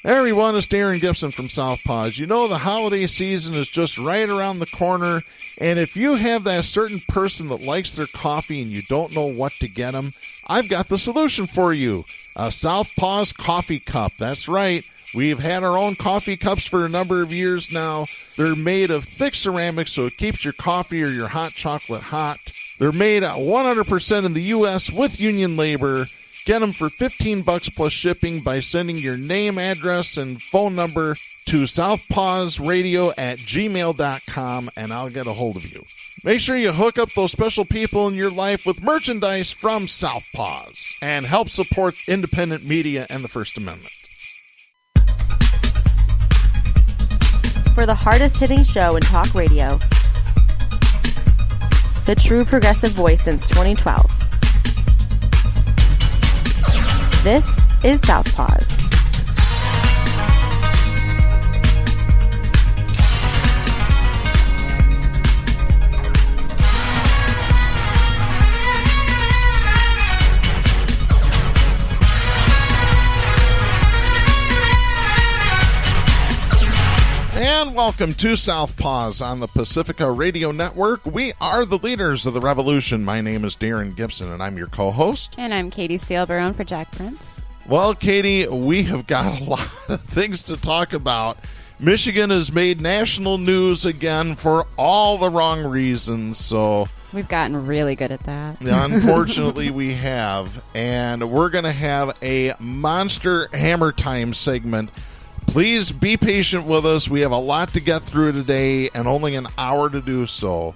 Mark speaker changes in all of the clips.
Speaker 1: Hey everyone, it's Darren Gibson from Southpaws. You know the holiday season is just right around the corner, and if you have that certain person that likes their coffee and you don't know what to get them, I've got the solution for you. A Southpaws coffee cup. That's right. We've had our own coffee cups for a number of years now. They're made of thick ceramic, so it keeps your coffee or your hot chocolate hot. They're made 100% in the U.S. with union labor. Get them for $15 plus shipping by sending your name, address, and phone number to southpawsradio@gmail.com, and I'll get a hold of you. Make sure you hook up those special people in your life with merchandise from Southpaws and help support independent media and the First Amendment.
Speaker 2: For the hardest-hitting show in talk radio, the true progressive voice since 2012. This is Southpaws.
Speaker 1: And welcome to Southpaws on the Pacifica Radio Network. We are the leaders of the revolution. My name is Darren Gibson, and I'm your co-host.
Speaker 3: And I'm Katy Steele, Baron for Jack Prince.
Speaker 1: Well, Katy, we have got a lot of things to talk about. Michigan has made national news again for all the wrong reasons, so...
Speaker 3: We've gotten really good at that.
Speaker 1: Unfortunately, we have. And we're going to have a Monster Hammer Time segment. Please be patient with us. We have a lot to get through today and only an hour to do so.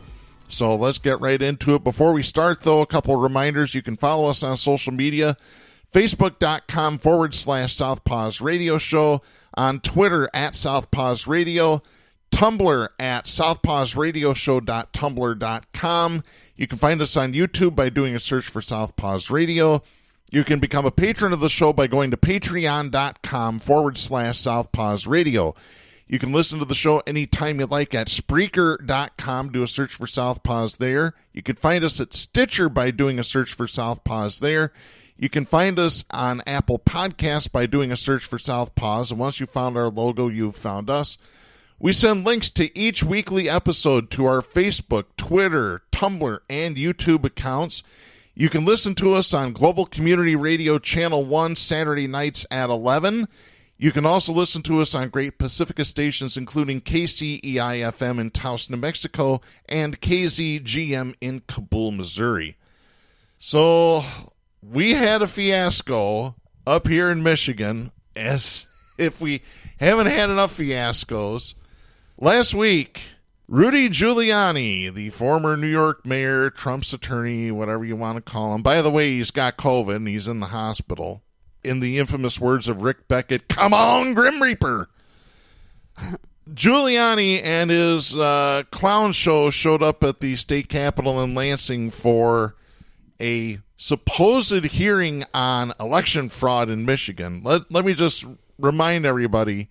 Speaker 1: So let's get right into it. Before we start, though, a couple of reminders. You can follow us on social media. Facebook.com/Southpaws Radio Show. On Twitter @Southpaws Radio. Tumblr @southpawsradioshow.tumblr.com. You can find us on YouTube by doing a search for Southpaws Radio. You can become a patron of the show by going to patreon.com/Southpaws Radio. You can listen to the show anytime you like at Spreaker.com. Do a search for Southpaws there. You can find us at Stitcher by doing a search for Southpaws there. You can find us on Apple Podcasts by doing a search for Southpaws. And once you found our logo, you've found us. We send links to each weekly episode to our Facebook, Twitter, Tumblr, and YouTube accounts. You can listen to us on Global Community Radio Channel 1 Saturday nights at 11. You can also listen to us on great Pacifica stations, including KCEI-FM in Taos, New Mexico, and KZGM in Kabul, Missouri. So, we had a fiasco up here in Michigan, as if we haven't had enough fiascos. Last week, Rudy Giuliani, the former New York mayor, Trump's attorney, whatever you want to call him. By the way, he's got COVID and he's in the hospital. In the infamous words of Rick Beckett, come on, Grim Reaper. Giuliani and his clown show showed up at the state capitol in Lansing for a supposed hearing on election fraud in Michigan. Let me just remind everybody,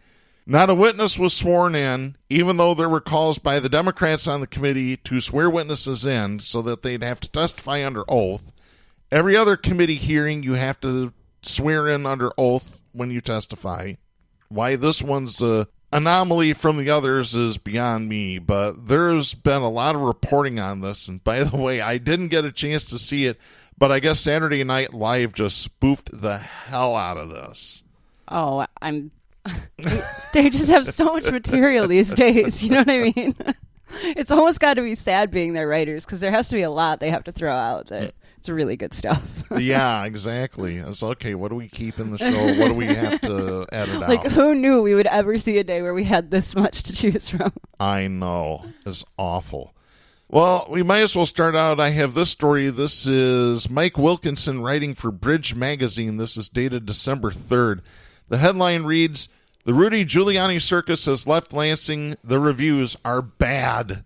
Speaker 1: not a witness was sworn in, even though there were calls by the Democrats on the committee to swear witnesses in so that they'd have to testify under oath. Every other committee hearing, you have to swear in under oath when you testify. Why this one's an anomaly from the others is beyond me, but there's been a lot of reporting on this. And by the way, I didn't get a chance to see it, but I guess Saturday Night Live just spoofed the hell out of this.
Speaker 3: Oh, they just have so much material these days. You know what I mean? It's almost got to be sad being their writers because there has to be a lot they have to throw out that it's really good stuff. Yeah,
Speaker 1: exactly. It's okay. What do we keep in the show? What do we have to edit out?
Speaker 3: Like, who knew we would ever see a day where we had this much to choose from?
Speaker 1: I know. It's awful. Well, we might as well start out. I have this story. This is Mike Wilkinson writing for Bridge Magazine. This is dated December 3rd. The headline reads, "The Rudy Giuliani circus has left Lansing. The reviews are bad."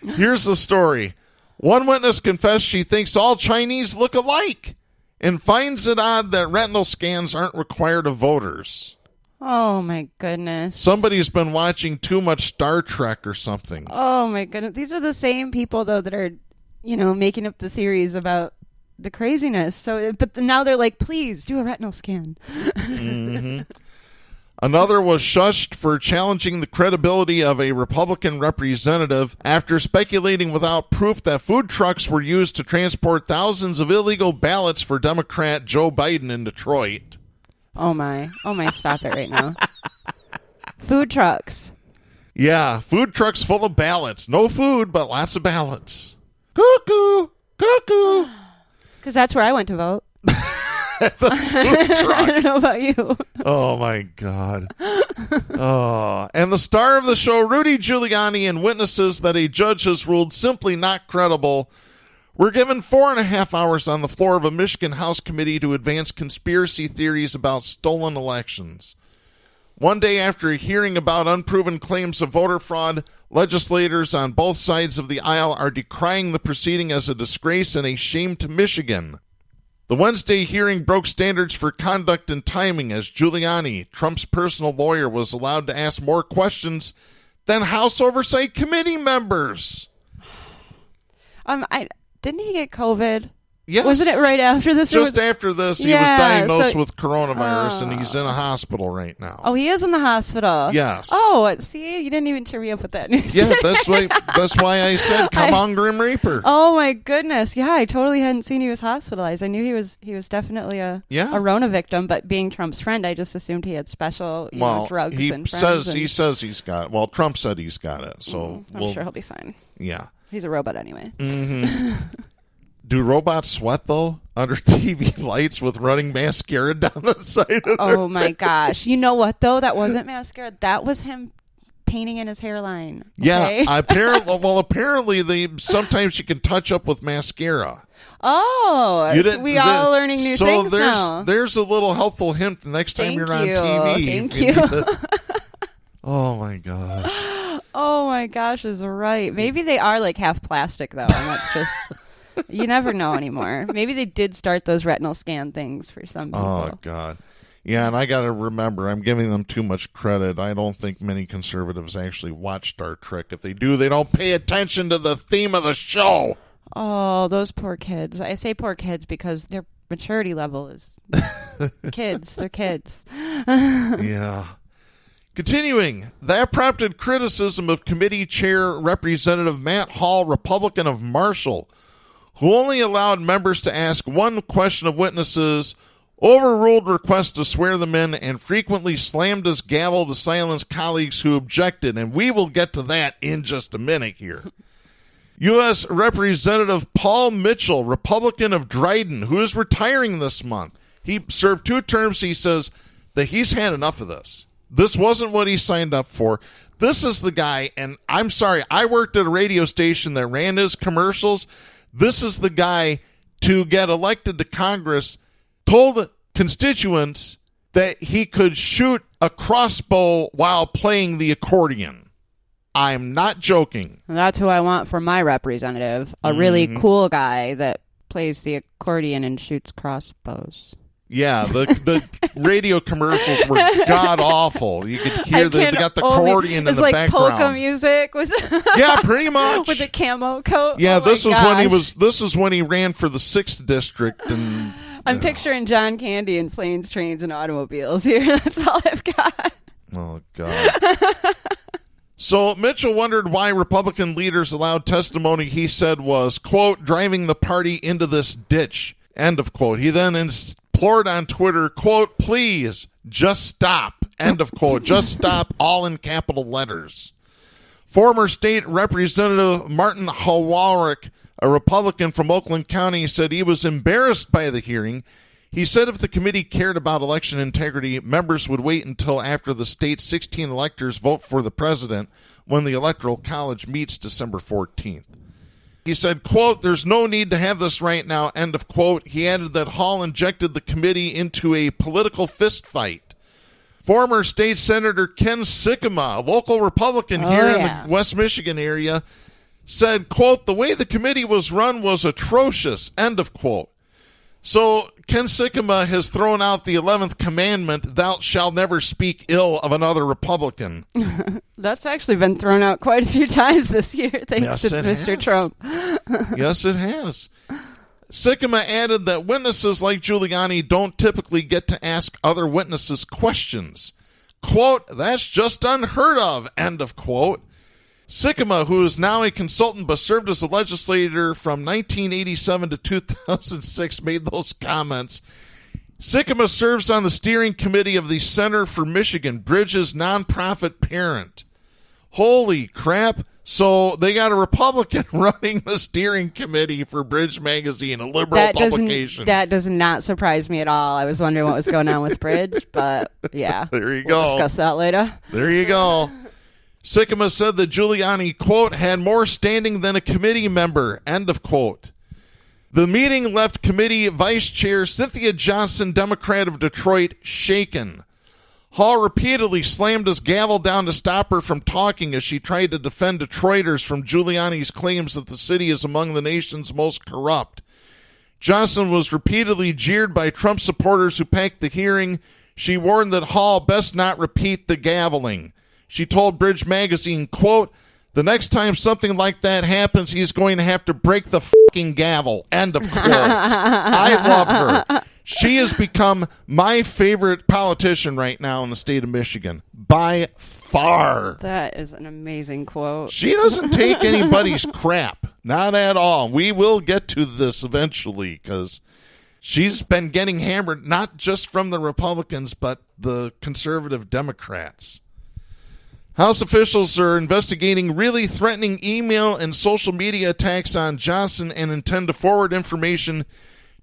Speaker 1: Here's the story. One witness confessed she thinks all Chinese look alike and finds it odd that retinal scans aren't required of voters.
Speaker 3: Oh, my goodness.
Speaker 1: Somebody's been watching too much Star Trek or something.
Speaker 3: Oh, my goodness. These are the same people, though, that are, making up the theories about the craziness. So, but now they're like, please do a retinal scan.
Speaker 1: Mm-hmm. Another was shushed for challenging the credibility of a Republican representative after speculating without proof that food trucks were used to transport thousands of illegal ballots for Democrat Joe Biden in Detroit.
Speaker 3: Oh my, stop it right now. Food trucks.
Speaker 1: Yeah, food trucks full of ballots. No food, but lots of ballots. Cuckoo, cuckoo.
Speaker 3: Because that's where I went to vote.
Speaker 1: The food truck.
Speaker 3: I don't know about you.
Speaker 1: Oh, my God. Oh, and the star of the show, Rudy Giuliani, and witnesses that a judge has ruled simply not credible, were given 4.5 hours on the floor of a Michigan House committee to advance conspiracy theories about stolen elections. One day after a hearing about unproven claims of voter fraud, legislators on both sides of the aisle are decrying the proceeding as a disgrace and a shame to Michigan. The Wednesday hearing broke standards for conduct and timing as Giuliani, Trump's personal lawyer, was allowed to ask more questions than House Oversight Committee members.
Speaker 3: Didn't he get COVID?
Speaker 1: Yes.
Speaker 3: Wasn't it right after this?
Speaker 1: Just after this, he was diagnosed with coronavirus, and he's in a hospital right now.
Speaker 3: Oh, he is in the hospital?
Speaker 1: Yes.
Speaker 3: Oh, see, you didn't even cheer me up with that news.
Speaker 1: Yeah, that's why I said, come on, Grim Reaper.
Speaker 3: Oh, my goodness. Yeah, I totally hadn't seen he was hospitalized. I knew he was definitely a Rona victim, but being Trump's friend, I just assumed he had special drugs and friends.
Speaker 1: He says he's got it. Well, Trump said he's got it, so
Speaker 3: I'm sure he'll be fine.
Speaker 1: Yeah.
Speaker 3: He's a robot anyway.
Speaker 1: Mm-hmm. Do robots sweat, though, under TV lights with running mascara down the side of their
Speaker 3: my gosh. You know what, though? That wasn't mascara. That was him painting in his hairline. Okay?
Speaker 1: Yeah, apparently sometimes you can touch up with mascara.
Speaker 3: Oh, we all learning new things now.
Speaker 1: There's a little helpful hint the next time you're on TV.
Speaker 3: Thank you.
Speaker 1: Oh, my gosh.
Speaker 3: Oh, my gosh is right. Maybe they are like half plastic, though, and that's just... You never know anymore. Maybe they did start those retinal scan things for some people.
Speaker 1: Oh, God. Yeah, and I got to remember, I'm giving them too much credit. I don't think many conservatives actually watch Star Trek. If they do, they don't pay attention to the theme of the show.
Speaker 3: Oh, those poor kids. I say poor kids because their maturity level is kids. They're kids.
Speaker 1: Yeah. Continuing, that prompted criticism of committee chair Representative Matt Hall, Republican of Marshall, who only allowed members to ask one question of witnesses, overruled requests to swear them in, and frequently slammed his gavel to silence colleagues who objected. And we will get to that in just a minute here. U.S. Representative Paul Mitchell, Republican of Dryden, who is retiring this month. He served 2 terms. He says that he's had enough of this. This wasn't what he signed up for. This is the guy, and I'm sorry, I worked at a radio station that ran his commercials. This is the guy to get elected to Congress, told constituents that he could shoot a crossbow while playing the accordion. I'm not joking.
Speaker 3: That's who I want for my representative, a really cool guy that plays the accordion and shoots crossbows.
Speaker 1: Yeah, the radio commercials were god-awful. You could hear they got the accordion in the background.
Speaker 3: It's like polka music with
Speaker 1: yeah, pretty much.
Speaker 3: With a camo coat.
Speaker 1: Yeah, this is when he ran for the 6th district, and
Speaker 3: I'm picturing John Candy in Planes, Trains, and Automobiles here. That's all I've got.
Speaker 1: Oh, God. So Mitchell wondered why Republican leaders allowed testimony he said was, quote, driving the party into this ditch, end of quote. He then implored on Twitter, quote, please, just stop, end of quote, just stop, all in capital letters. Former State Representative Martin Hawarick, a Republican from Oakland County, said he was embarrassed by the hearing. He said if the committee cared about election integrity, members would wait until after the state's 16 electors vote for the president when the Electoral College meets December 14th. He said, quote, there's no need to have this right now, end of quote. He added that Hall injected the committee into a political fistfight. Former State Senator Ken Sikkema, a local Republican here in the West Michigan area, said, quote, the way the committee was run was atrocious, end of quote. So Ken Sikkema has thrown out the 11th commandment, thou shalt never speak ill of another Republican.
Speaker 3: That's actually been thrown out quite a few times this year, thanks to Mr. Trump.
Speaker 1: Yes, it has. Sycamore added that witnesses like Giuliani don't typically get to ask other witnesses questions. Quote, that's just unheard of, end of quote. Sycamore, who is now a consultant but served as a legislator from 1987 to 2006, made those comments. Sycamore serves on the steering committee of the Center for Michigan, Bridges' nonprofit parent. Holy crap. So they got a Republican running the steering committee for Bridge Magazine, a liberal publication.
Speaker 3: That does not surprise me at all. I was wondering what was going on with Bridge, but yeah.
Speaker 1: There you
Speaker 3: We'll
Speaker 1: go.
Speaker 3: discuss that later.
Speaker 1: There you go. Sycamore said that Giuliani, quote, had more standing than a committee member, end of quote. The meeting left committee vice chair Cynthia Johnson, Democrat of Detroit, shaken. Hall repeatedly slammed his gavel down to stop her from talking as she tried to defend Detroiters from Giuliani's claims that the city is among the nation's most corrupt. Johnson was repeatedly jeered by Trump supporters who packed the hearing. She warned that Hall best not repeat the gaveling. She told Bridge Magazine, quote, the next time something like that happens, he's going to have to break the fucking gavel, end of quote. I love her. She has become my favorite politician right now in the state of Michigan, by far.
Speaker 3: That is an amazing quote.
Speaker 1: She doesn't take anybody's crap, not at all. We will get to this eventually because she's been getting hammered not just from the Republicans, but the conservative Democrats. House officials are investigating really threatening email and social media attacks on Johnson and intend to forward information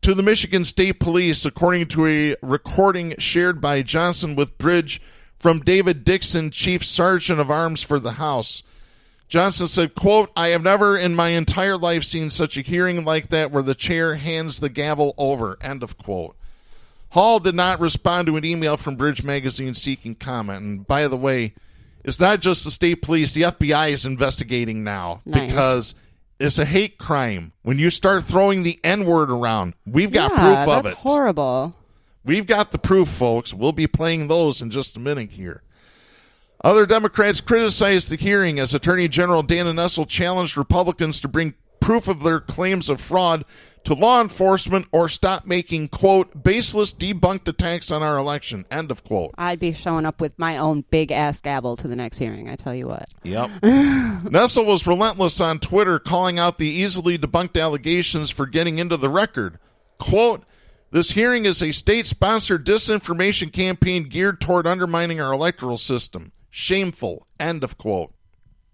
Speaker 1: to the Michigan State Police, according to a recording shared by Johnson with Bridge from David Dixon, Chief Sergeant of Arms for the House. Johnson said, quote, I have never in my entire life seen such a hearing like that where the chair hands the gavel over, end of quote. Hall did not respond to an email from Bridge Magazine seeking comment. And by the way, it's not just the state police. The FBI is investigating now because it's a hate crime. When you start throwing the N-word around, we've got proof of it.
Speaker 3: That's horrible.
Speaker 1: We've got the proof, folks. We'll be playing those in just a minute here. Other Democrats criticized the hearing as Attorney General Dana Nessel challenged Republicans to bring proof of their claims of fraud to law enforcement or stop making, quote, baseless debunked attacks on our election, end of quote.
Speaker 3: I'd be showing up with my own big-ass gavel to the next hearing, I tell you what.
Speaker 1: Yep. Nessel was relentless on Twitter, calling out the easily debunked allegations for getting into the record. Quote, this hearing is a state-sponsored disinformation campaign geared toward undermining our electoral system. Shameful, end of quote.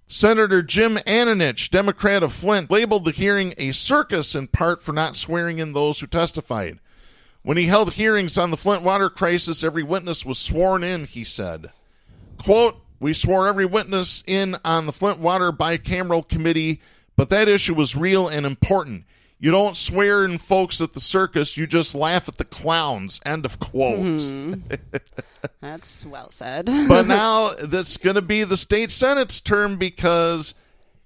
Speaker 1: Senator Jim Ananich, Democrat of Flint, labeled the hearing a circus in part for not swearing in those who testified. When he held hearings on the Flint water crisis, every witness was sworn in, he said. Quote, we swore every witness in on the Flint Water Bicameral Committee, but that issue was real and important. You don't swear in folks at the circus, you just laugh at the clowns, end of quote.
Speaker 3: Mm-hmm. That's well said.
Speaker 1: But now that's going to be the state Senate's term because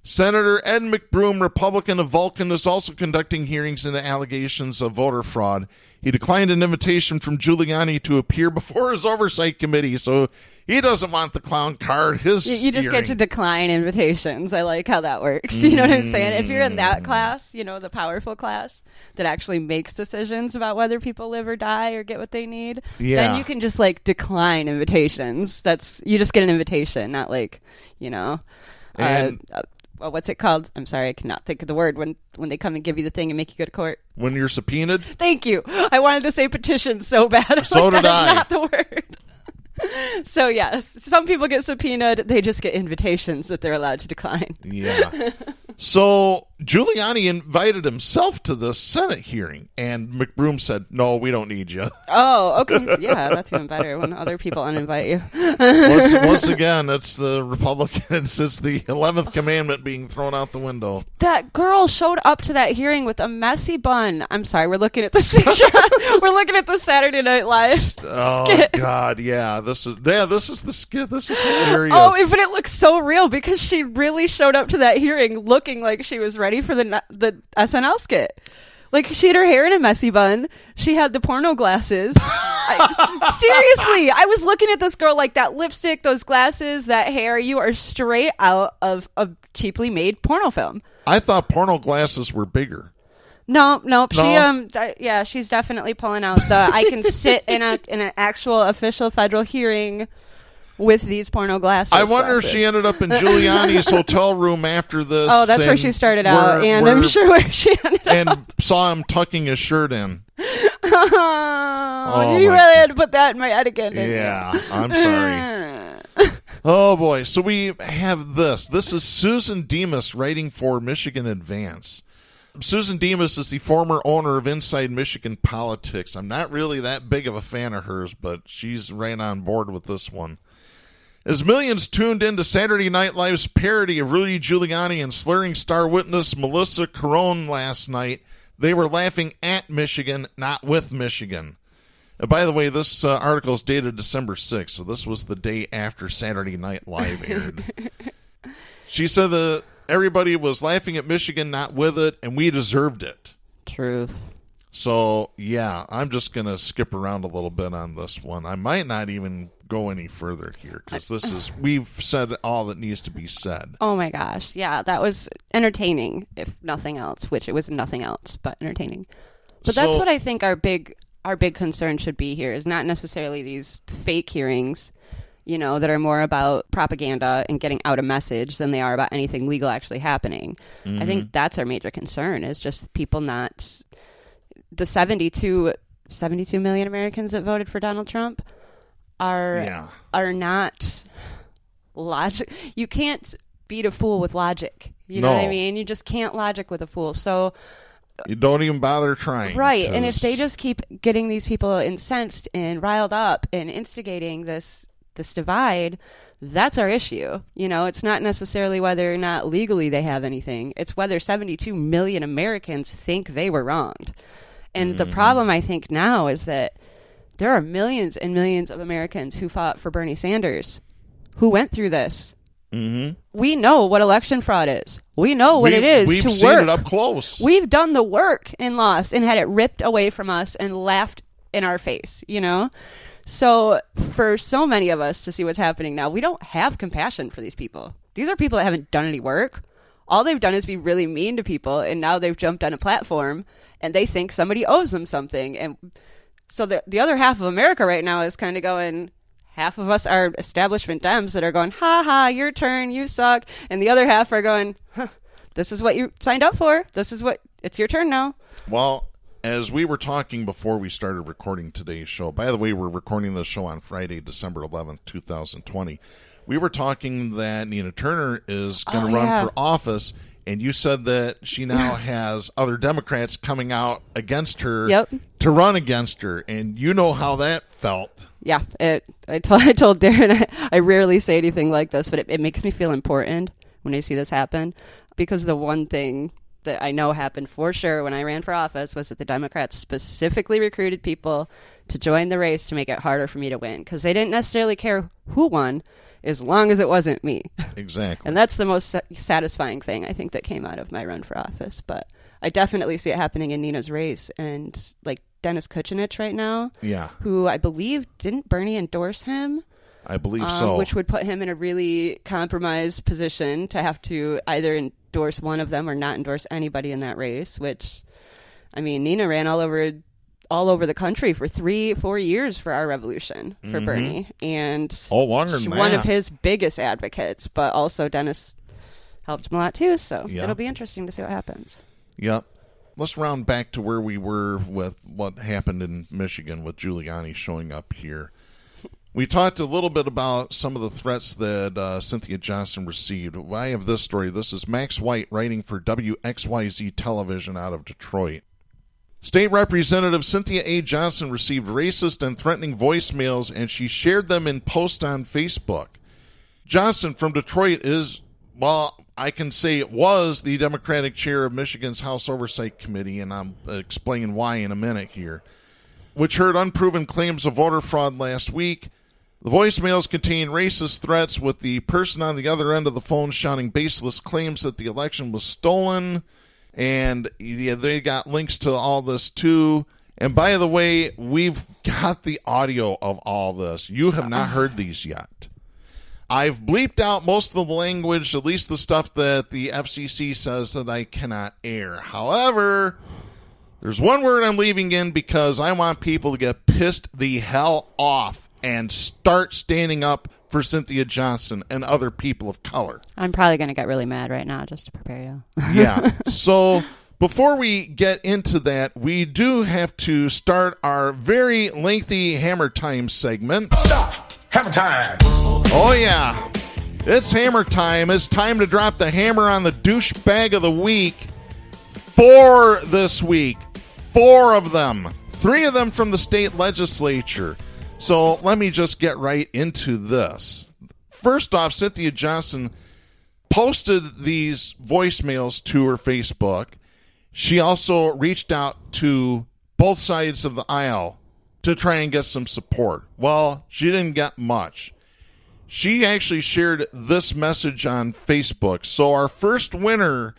Speaker 1: Senator Ed McBroom, Republican of Vulcan, is also conducting hearings into allegations of voter fraud. He declined an invitation from Giuliani to appear before his oversight committee, so he doesn't want the clown card.
Speaker 3: You just get to decline invitations. I like how that works. You know what I'm saying? If you're in that class, you know, the powerful class that actually makes decisions about whether people live or die or get what they need, then you can just like decline invitations. You just get an invitation, not like, you know, what's it called? I'm sorry, I cannot think of the word when they come and give you the thing and make you go to court.
Speaker 1: When you're subpoenaed?
Speaker 3: Thank you. I wanted to say petition so bad.
Speaker 1: So did I.
Speaker 3: Not the word. So, yes, some people get subpoenaed. They just get invitations that they're allowed to decline.
Speaker 1: Yeah. So Giuliani invited himself to the Senate hearing, and McBroom said, no, we don't need you.
Speaker 3: Oh, okay. Yeah, that's even better when other people uninvite you.
Speaker 1: Once again, it's the Republicans. It's the 11th commandment being thrown out the window.
Speaker 3: That girl showed up to that hearing with a messy bun. I'm sorry, we're looking at this picture. We're looking at the Saturday Night Live skit.
Speaker 1: Oh, God, yeah. This is the skit. This is hilarious.
Speaker 3: Oh, but it looks so real because she really showed up to that hearing looking like she was ready for the SNL skit. Like, she had her hair in a messy bun. She had the porno glasses. Seriously, I was looking at this girl like that lipstick, those glasses, that hair. You are straight out of a cheaply made porno film.
Speaker 1: I thought porno glasses were bigger.
Speaker 3: No.
Speaker 1: No?
Speaker 3: She's definitely pulling out the I can sit in an actual official federal hearing with these porno glasses.
Speaker 1: I wonder if she ended up in Giuliani's hotel room after this.
Speaker 3: Oh, that's where she started out, and I'm sure where she ended
Speaker 1: and
Speaker 3: up.
Speaker 1: saw him tucking his shirt in.
Speaker 3: Oh, you really had to put that in my etiquette, didn't you?
Speaker 1: Yeah, I'm sorry. Oh, boy. So we have this. This is Susan Demas writing for Michigan Advance. Susan Demas is the former owner of Inside Michigan Politics. I'm not really that big of a fan of hers, but she's right on board with this one. As millions tuned into Saturday Night Live's parody of Rudy Giuliani and slurring star witness Melissa Carone last night, they were laughing at Michigan, not with Michigan. By the way, this article is dated December 6th, so this was the day after Saturday Night Live aired. She said that everybody was laughing at Michigan, not with it, and we deserved it.
Speaker 3: Truth.
Speaker 1: So, yeah, I'm just going to skip around a little bit on this one. I might not even go any further here because we've said all that needs to be said.
Speaker 3: Oh my gosh. Yeah, that was entertaining, if nothing else, which it was nothing else but entertaining. But that's what I think our big concern should be here, is not necessarily these fake hearings, that are more about propaganda and getting out a message than they are about anything legal actually happening. Mm-hmm. I think that's our major concern, is just people not... The 72 million Americans that voted for Donald Trump are not logic. You can't beat a fool with logic. You know what I mean? You just can't logic with a fool. So
Speaker 1: you don't even bother trying.
Speaker 3: Right. And if they just keep getting these people incensed and riled up and instigating this divide, that's our issue. It's not necessarily whether or not legally they have anything. It's whether 72 million Americans think they were wronged. And the problem, I think, now is that there are millions and millions of Americans who fought for Bernie Sanders, who went through this. Mm-hmm. We know what election fraud is. We know what it is to work.
Speaker 1: We've seen it up close.
Speaker 3: We've done the work and lost and had it ripped away from us and laughed in our face, So for so many of us to see what's happening now, we don't have compassion for these people. These are people that haven't done any work. All they've done is be really mean to people, and now they've jumped on a platform and they think somebody owes them something. And so the other half of America right now is kind of going, half of us are establishment Dems that are going, ha ha, your turn, you suck. And the other half are going, this is what you signed up for. It's your turn now.
Speaker 1: Well, as we were talking before we started recording today's show, by the way, we're recording this show on Friday, December 11th, 2020. We were talking that Nina Turner is going to run for office, and you said that she now has other Democrats coming out against her to run against her, and you know how that felt.
Speaker 3: Yeah, I told Darren I rarely say anything like this, but it makes me feel important when I see this happen, because the one thing that I know happened for sure when I ran for office was that the Democrats specifically recruited people to join the race to make it harder for me to win, because they didn't necessarily care who won as long as it wasn't me.
Speaker 1: Exactly.
Speaker 3: And that's the most satisfying thing, I think, that came out of my run for office. But I definitely see it happening in Nina's race. And like Dennis Kucinich right now, who I believe, didn't Bernie endorse him?
Speaker 1: I believe so.
Speaker 3: Which would put him in a really compromised position to have to either endorse one of them or not endorse anybody in that race, which, I mean, Nina ran all over the country for 3-4 years for our revolution for Bernie, and
Speaker 1: longer than that.
Speaker 3: One of his biggest advocates, but also Dennis helped him a lot too, so it'll be interesting to see what happens.
Speaker 1: Yep. Let's round back to where we were with what happened in Michigan with Giuliani showing up here. We talked a little bit about some of the threats that Cynthia Johnson received. I have this story. This is Max White writing for WXYZ Television out of Detroit. State Representative Cynthia A. Johnson received racist and threatening voicemails, and she shared them in posts on Facebook. Johnson from Detroit is, I can say it was the Democratic chair of Michigan's House Oversight Committee, and I'll explain why in a minute here, which heard unproven claims of voter fraud last week. The voicemails contain racist threats, with the person on the other end of the phone shouting baseless claims that the election was stolen. And they got links to all this too. And by the way, we've got the audio of all this. You have not heard these yet. I've bleeped out most of the language, at least the stuff that the FCC says that I cannot air. However, There's one word I'm leaving in because I want people to get pissed the hell off and start standing up for Cynthia Johnson and other people of color.
Speaker 3: I'm probably going to get really mad right now just to prepare you.
Speaker 1: Yeah. So before we get into that, we do have to start our very lengthy Hammer Time segment.
Speaker 4: Stop! Hammer time!
Speaker 1: Oh, yeah. It's Hammer Time. It's time to drop the hammer on the douchebag of the week. 4 this week. 4 of them. 3 of them from the state legislature. So let me just get right into this. First off, Cynthia Johnson posted these voicemails to her Facebook. She also reached out to both sides of the aisle to try and get some support. Well, she didn't get much. She actually shared this message on Facebook. So our first winner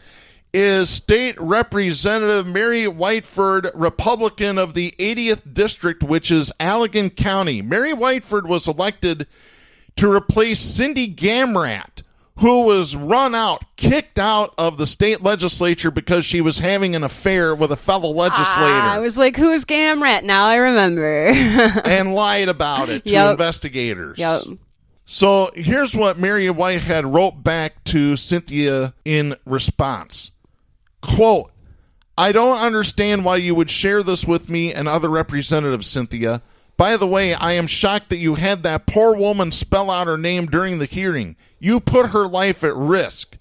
Speaker 1: is State Representative Mary Whiteford, Republican of the 80th District, which is Allegan County. Mary Whiteford was elected to replace Cindy Gamrat, who was kicked out of the state legislature because she was having an affair with a fellow legislator.
Speaker 3: I was like, who's Gamrat? Now I remember.
Speaker 1: And lied about it to investigators.
Speaker 3: Yep.
Speaker 1: So here's what Mary Whitehead wrote back to Cynthia in response. Quote, I don't understand why you would share this with me and other representatives, Cynthia. By the way, I am shocked that you had that poor woman spell out her name during the hearing. You put her life at risk.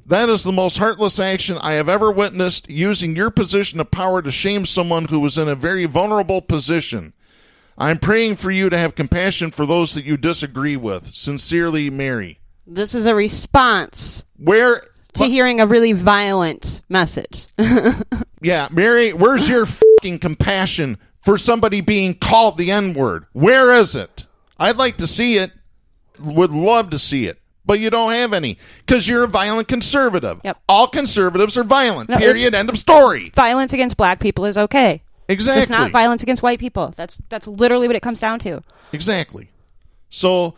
Speaker 1: That is the most heartless action I have ever witnessed, using your position of power to shame someone who was in a very vulnerable position. I'm praying for you to have compassion for those that you disagree with. Sincerely, Mary.
Speaker 3: This is a response to hearing a really violent message.
Speaker 1: Yeah, Mary, where's your fucking compassion for somebody being called the N-word? Where is it? I'd like to see it. Would love to see it. But you don't have any because you're a violent conservative.
Speaker 3: Yep.
Speaker 1: All conservatives are violent. No, period. End of story.
Speaker 3: Violence against black people is okay.
Speaker 1: Exactly.
Speaker 3: It's not violence against white people. That's literally what it comes down to.
Speaker 1: Exactly. So,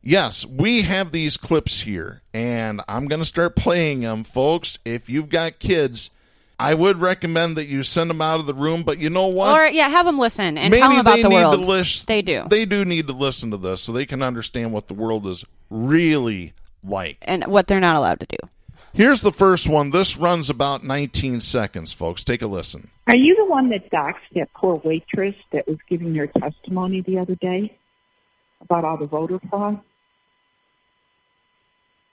Speaker 1: yes, we have these clips here, and I'm going to start playing them, folks. If you've got kids, I would recommend that you send them out of the room, but you know what?
Speaker 3: Or, have them listen and tell them about the world. They do.
Speaker 1: They do need to listen to this so they can understand what the world is really like.
Speaker 3: And what they're not allowed to do.
Speaker 1: Here's the first one. This runs about 19 seconds, folks. Take a listen.
Speaker 5: Are you the one that doxed that poor waitress that was giving her testimony the other day about all the voter fraud?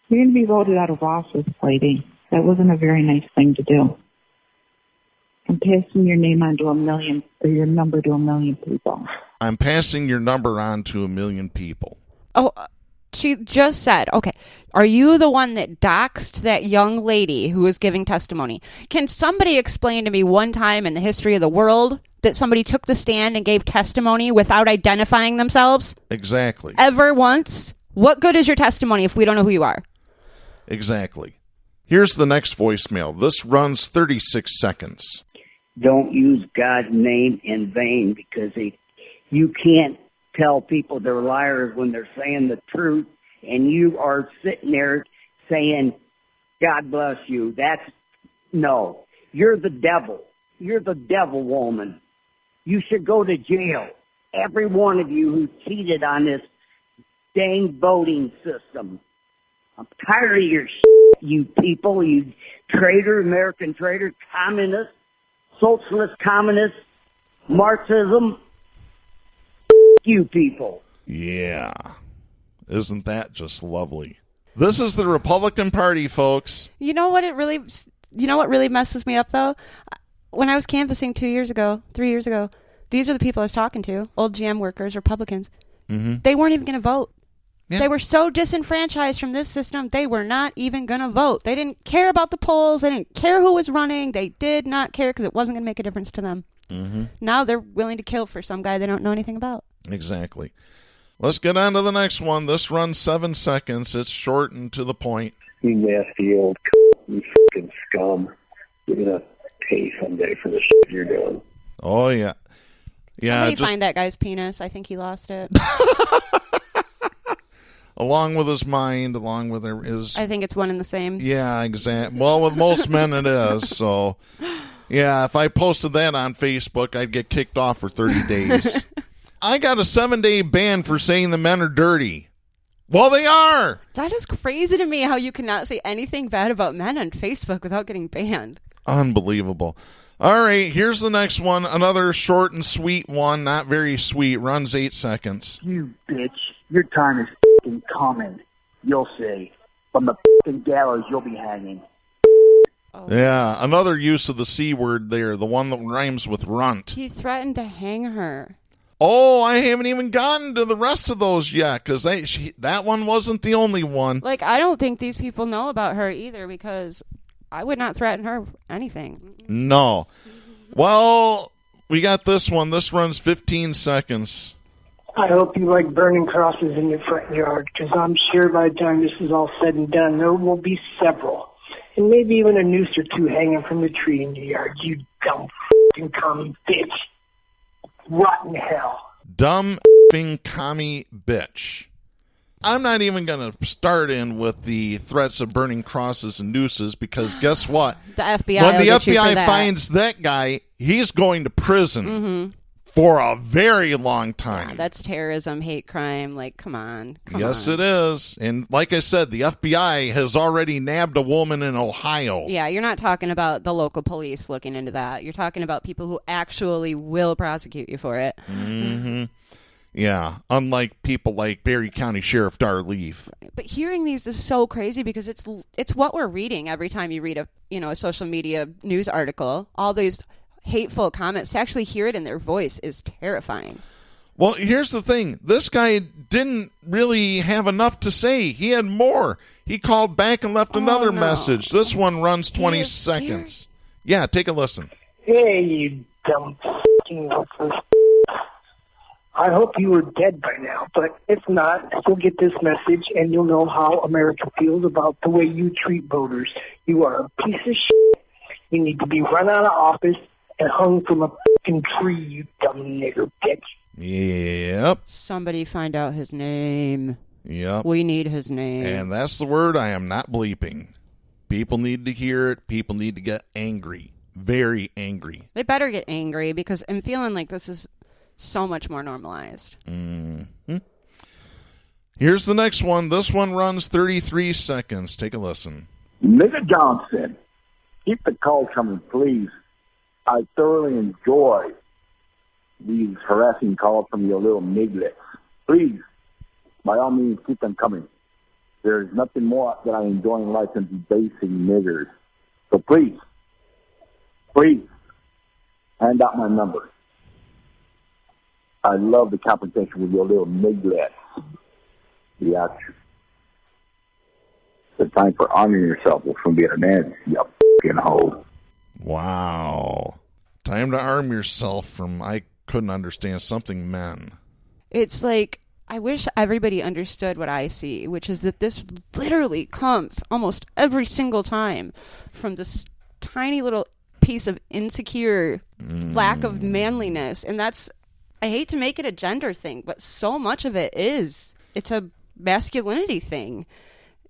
Speaker 5: You're going to be voted out of office, lady. That wasn't a very nice thing to do. I'm passing your name on to your number to 1 million people.
Speaker 1: I'm passing your number on to 1 million people.
Speaker 3: Oh, she just said, okay, are you the one that doxed that young lady who was giving testimony? Can somebody explain to me one time in the history of the world that somebody took the stand and gave testimony without identifying themselves?
Speaker 1: Exactly.
Speaker 3: Ever once? What good is your testimony if we don't know who you are?
Speaker 1: Exactly. Here's the next voicemail. This runs 36 seconds.
Speaker 6: Don't use God's name in vain because you can't tell people they're liars when they're saying the truth, and you are sitting there saying, God bless you. No. You're the devil. You're the devil woman. You should go to jail. Every one of you who cheated on this dang voting system. I'm tired of your shit, you people, you traitor, American traitor, communist, socialist, communist, Marxism. You people.
Speaker 1: Yeah. Isn't that just lovely? This is the Republican Party, folks.
Speaker 3: You know what really messes me up, though? When I was canvassing 3 years ago, these are the people I was talking to, old GM workers, Republicans.
Speaker 1: Mm-hmm.
Speaker 3: They weren't even going to vote.
Speaker 1: Yeah.
Speaker 3: They were so disenfranchised from this system, they were not even going to vote. They didn't care about the polls. They didn't care who was running. They did not care because it wasn't going to make a difference to them.
Speaker 1: Mm-hmm.
Speaker 3: Now they're willing to kill for some guy they don't know anything about.
Speaker 1: Exactly. Let's get on to the next one. This runs 7 seconds. It's short and to the point.
Speaker 7: You nasty old you fucking scum. You're going to pay someday for the shit you're doing.
Speaker 1: Oh, yeah. Yeah.
Speaker 3: Somebody find that guy's penis. I think he lost it.
Speaker 1: Along with his mind, along with his...
Speaker 3: I think it's one and the same.
Speaker 1: Yeah, exactly. Well, with most men it is, so... Yeah, if I posted that on Facebook, I'd get kicked off for 30 days. I got a 7-day ban for saying the men are dirty. Well, they are.
Speaker 3: That is crazy to me how you cannot say anything bad about men on Facebook without getting banned. Unbelievable.
Speaker 1: All right, here's the next one. Another short and sweet one. Not very sweet. Runs 8 seconds.
Speaker 6: You bitch, your time is f***ing coming. You'll see. From the f***ing gallows, you'll be hanging.
Speaker 3: Oh.
Speaker 1: Yeah, another use of the C word there, the one that rhymes with runt.
Speaker 3: He threatened to hang her.
Speaker 1: Oh, I haven't even gotten to the rest of those yet, because that one wasn't the only one.
Speaker 3: Like, I don't think these people know about her either, because I would not threaten her with anything.
Speaker 1: No. Well, we got this one. This runs 15 seconds.
Speaker 4: I hope you like burning crosses in your front yard, because I'm sure by the time this is all said and done, there will be several. And maybe even a noose or two hanging from the tree in your yard, you dumb f***ing commie bitch. Rotten hell.
Speaker 1: Dumb f***ing commie bitch. I'm not even going to start in with the threats of burning crosses and nooses, because guess what?
Speaker 3: The FBI.
Speaker 1: When the FBI finds that guy, he's going to prison for a very long time.
Speaker 3: Yeah, that's terrorism, hate crime. Like, come on.
Speaker 1: Yes, it is. And like I said, the FBI has already nabbed a woman in Ohio.
Speaker 3: Yeah, you're not talking about the local police looking into that. You're talking about people who actually will prosecute you for it.
Speaker 1: Mm-hmm. Yeah, unlike people like Berry County Sheriff Darleaf.
Speaker 3: But hearing these is so crazy, because it's what we're reading every time you read a social media news article. All these hateful comments, to actually hear it in their voice is terrifying.
Speaker 1: Well, here's the thing. This guy didn't really have enough to say. He had more. He called back and left another message. This one runs 20 seconds. Yeah, take a listen.
Speaker 4: Hey, you dumb f***ing worthless. I hope you were dead by now, but if not, you'll get this message and you'll know how America feels about the way you treat voters. You are a piece of shit. You need to be run out of office and hung from a f***ing tree, you dumb nigger bitch.
Speaker 1: Yep.
Speaker 3: Somebody find out his name.
Speaker 1: Yep.
Speaker 3: We need his name.
Speaker 1: And that's the word I am not bleeping. People need to hear it. People need to get angry. Very angry.
Speaker 3: They better get angry, because I'm feeling like this is so much more normalized.
Speaker 1: Mm-hmm. Here's the next one. This one runs 33 seconds. Take a listen.
Speaker 7: Mr. Johnson, keep the call coming, please. I thoroughly enjoy these harassing calls from your little niglets. Please, by all means, keep them coming. There's nothing more that I enjoy in life than debasing niggers. So please, hand out my number. I love the confrontation with your little niglets. Yeah. It's time for honoring yourself from being a man, you f***ing hoe.
Speaker 1: Wow. Time to arm yourself from, I couldn't understand, something men.
Speaker 3: It's like, I wish everybody understood what I see, which is that this literally comes almost every single time from this tiny little piece of insecure lack of manliness. And that's, I hate to make it a gender thing, but so much of it is. It's a masculinity thing.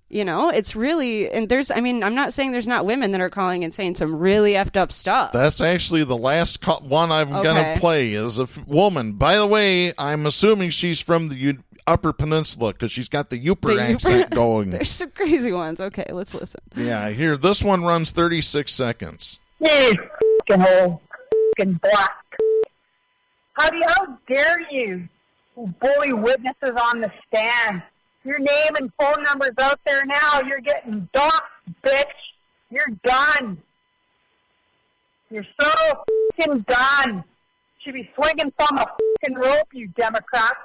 Speaker 3: You know, it's really, and I'm not saying there's not women that are calling and saying some really effed up stuff.
Speaker 1: That's actually the last one I'm going to play is a woman. By the way, I'm assuming she's from the Upper Peninsula, because she's got the Yooper accent going.
Speaker 3: There's some crazy ones. Okay, let's listen.
Speaker 1: Yeah, here, this one runs 36 seconds.
Speaker 8: You f***ing hole, f***ing black. How dare you bully witnesses on the stand? Your name and phone number's out there now. You're getting doxxed, bitch. You're done. You're so f***ing done. Should be swinging from a f***ing rope, you Democrats.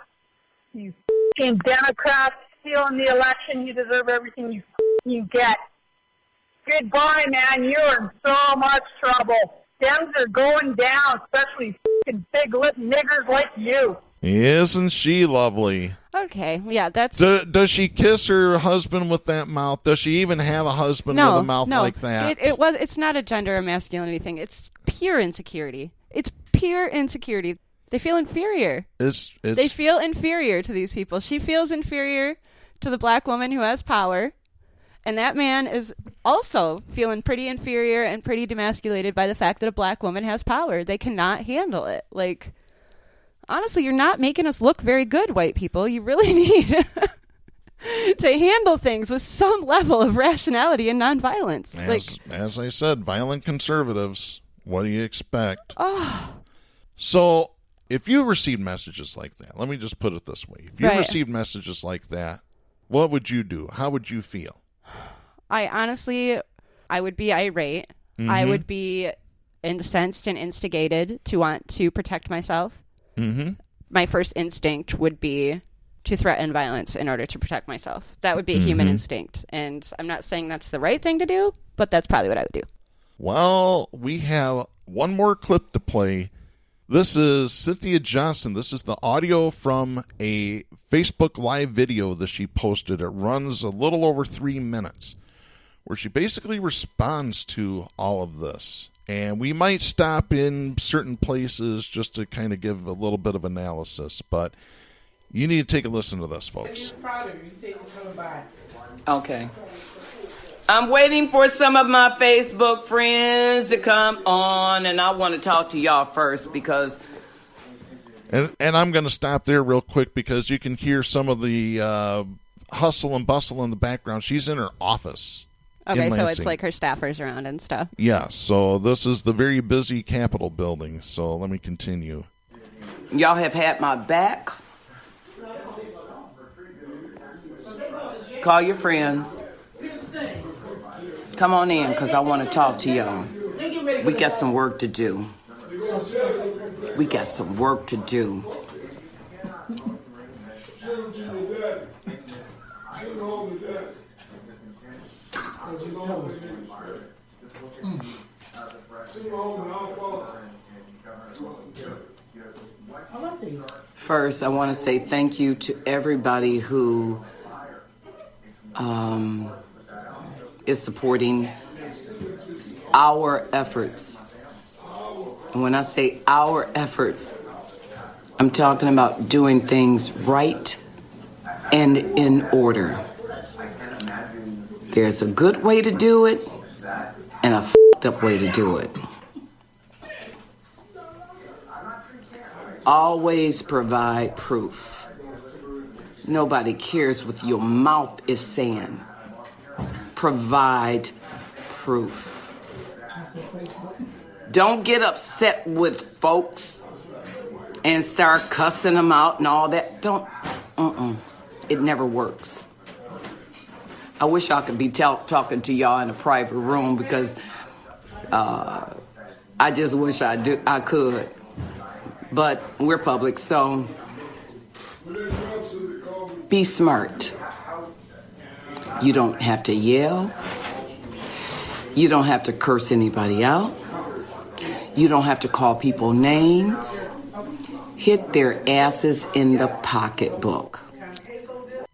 Speaker 8: You f***ing Democrats stealing the election. You deserve everything you f***ing get. Goodbye, man. You're in so much trouble. Dems are going down, especially f***ing big-lip niggers like you.
Speaker 1: Isn't she lovely?
Speaker 3: Okay, yeah, that's...
Speaker 1: Does she kiss her husband with that mouth? Does she even have a husband with a mouth like that?
Speaker 3: It's not a gender or masculinity thing. It's pure insecurity. It's pure insecurity. They feel inferior. They feel inferior to these people. She feels inferior to the black woman who has power, And that man is also feeling pretty inferior and pretty demasculated by the fact that a black woman has power. They cannot handle it. Like, honestly, you're not making us look very good, white people. You really need to handle things with some level of rationality and nonviolence.
Speaker 1: As I said, violent conservatives. What do you expect? So, if you received messages like that, let me just put it this way. If you received messages like that, what would you do? How would you feel?
Speaker 3: I would be irate.
Speaker 1: Mm-hmm.
Speaker 3: I would be incensed and instigated to want to protect myself.
Speaker 1: Mm-hmm.
Speaker 3: My first instinct would be to threaten violence in order to protect myself. That would be a human instinct. And I'm not saying that's the right thing to do, but that's probably what I would do.
Speaker 1: Well, we have one more clip to play. This is Cynthia Johnson. This is the audio from a Facebook Live video that she posted. It runs a little over 3 minutes, where she basically responds to all of this. And we might stop in certain places just to kind of give a little bit of analysis, but you need to take a listen to this, folks.
Speaker 9: Okay. I'm waiting for some of my Facebook friends to come on, and I want to talk to y'all first because...
Speaker 1: And I'm going to stop there real quick because you can hear some of the hustle and bustle in the background. She's in her office.
Speaker 3: Okay, so it's like her staffers around and stuff.
Speaker 1: Yeah, so this is the very busy Capitol building. So let me continue.
Speaker 9: Y'all have had my back. Call your friends. Come on in, because I want to talk to y'all. We got some work to do. We got some work to do. First, I want to say thank you to everybody who is supporting our efforts. And when I say our efforts, I'm talking about doing things right and in order. There's a good way to do it and a f***ed up way to do it. Always provide proof. Nobody cares what your mouth is saying. Provide proof. Don't get upset with folks and start cussing them out and all that. It never works. I wish I could be talking to y'all in a private room because I just wish I could. But we're public, so be smart. You don't have to yell. You don't have to curse anybody out. You don't have to call people names. Hit their asses in the pocketbook.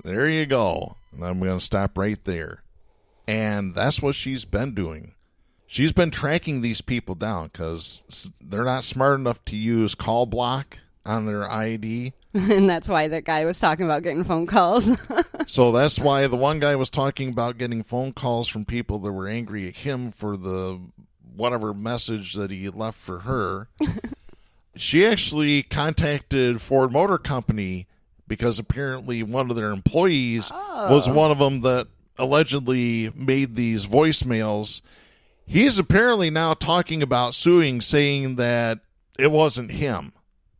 Speaker 1: There you go. And I'm going to stop right there. And that's what she's been doing. She's been tracking these people down because they're not smart enough to use call block on their ID.
Speaker 3: And that's why that guy was talking about getting phone calls.
Speaker 1: So that's why the one guy was talking about getting phone calls from people that were angry at him for the whatever message that he left for her. She actually contacted Ford Motor Company because apparently one of their employees was one of them that allegedly made these voicemails. He's apparently now talking about suing, saying that it wasn't him.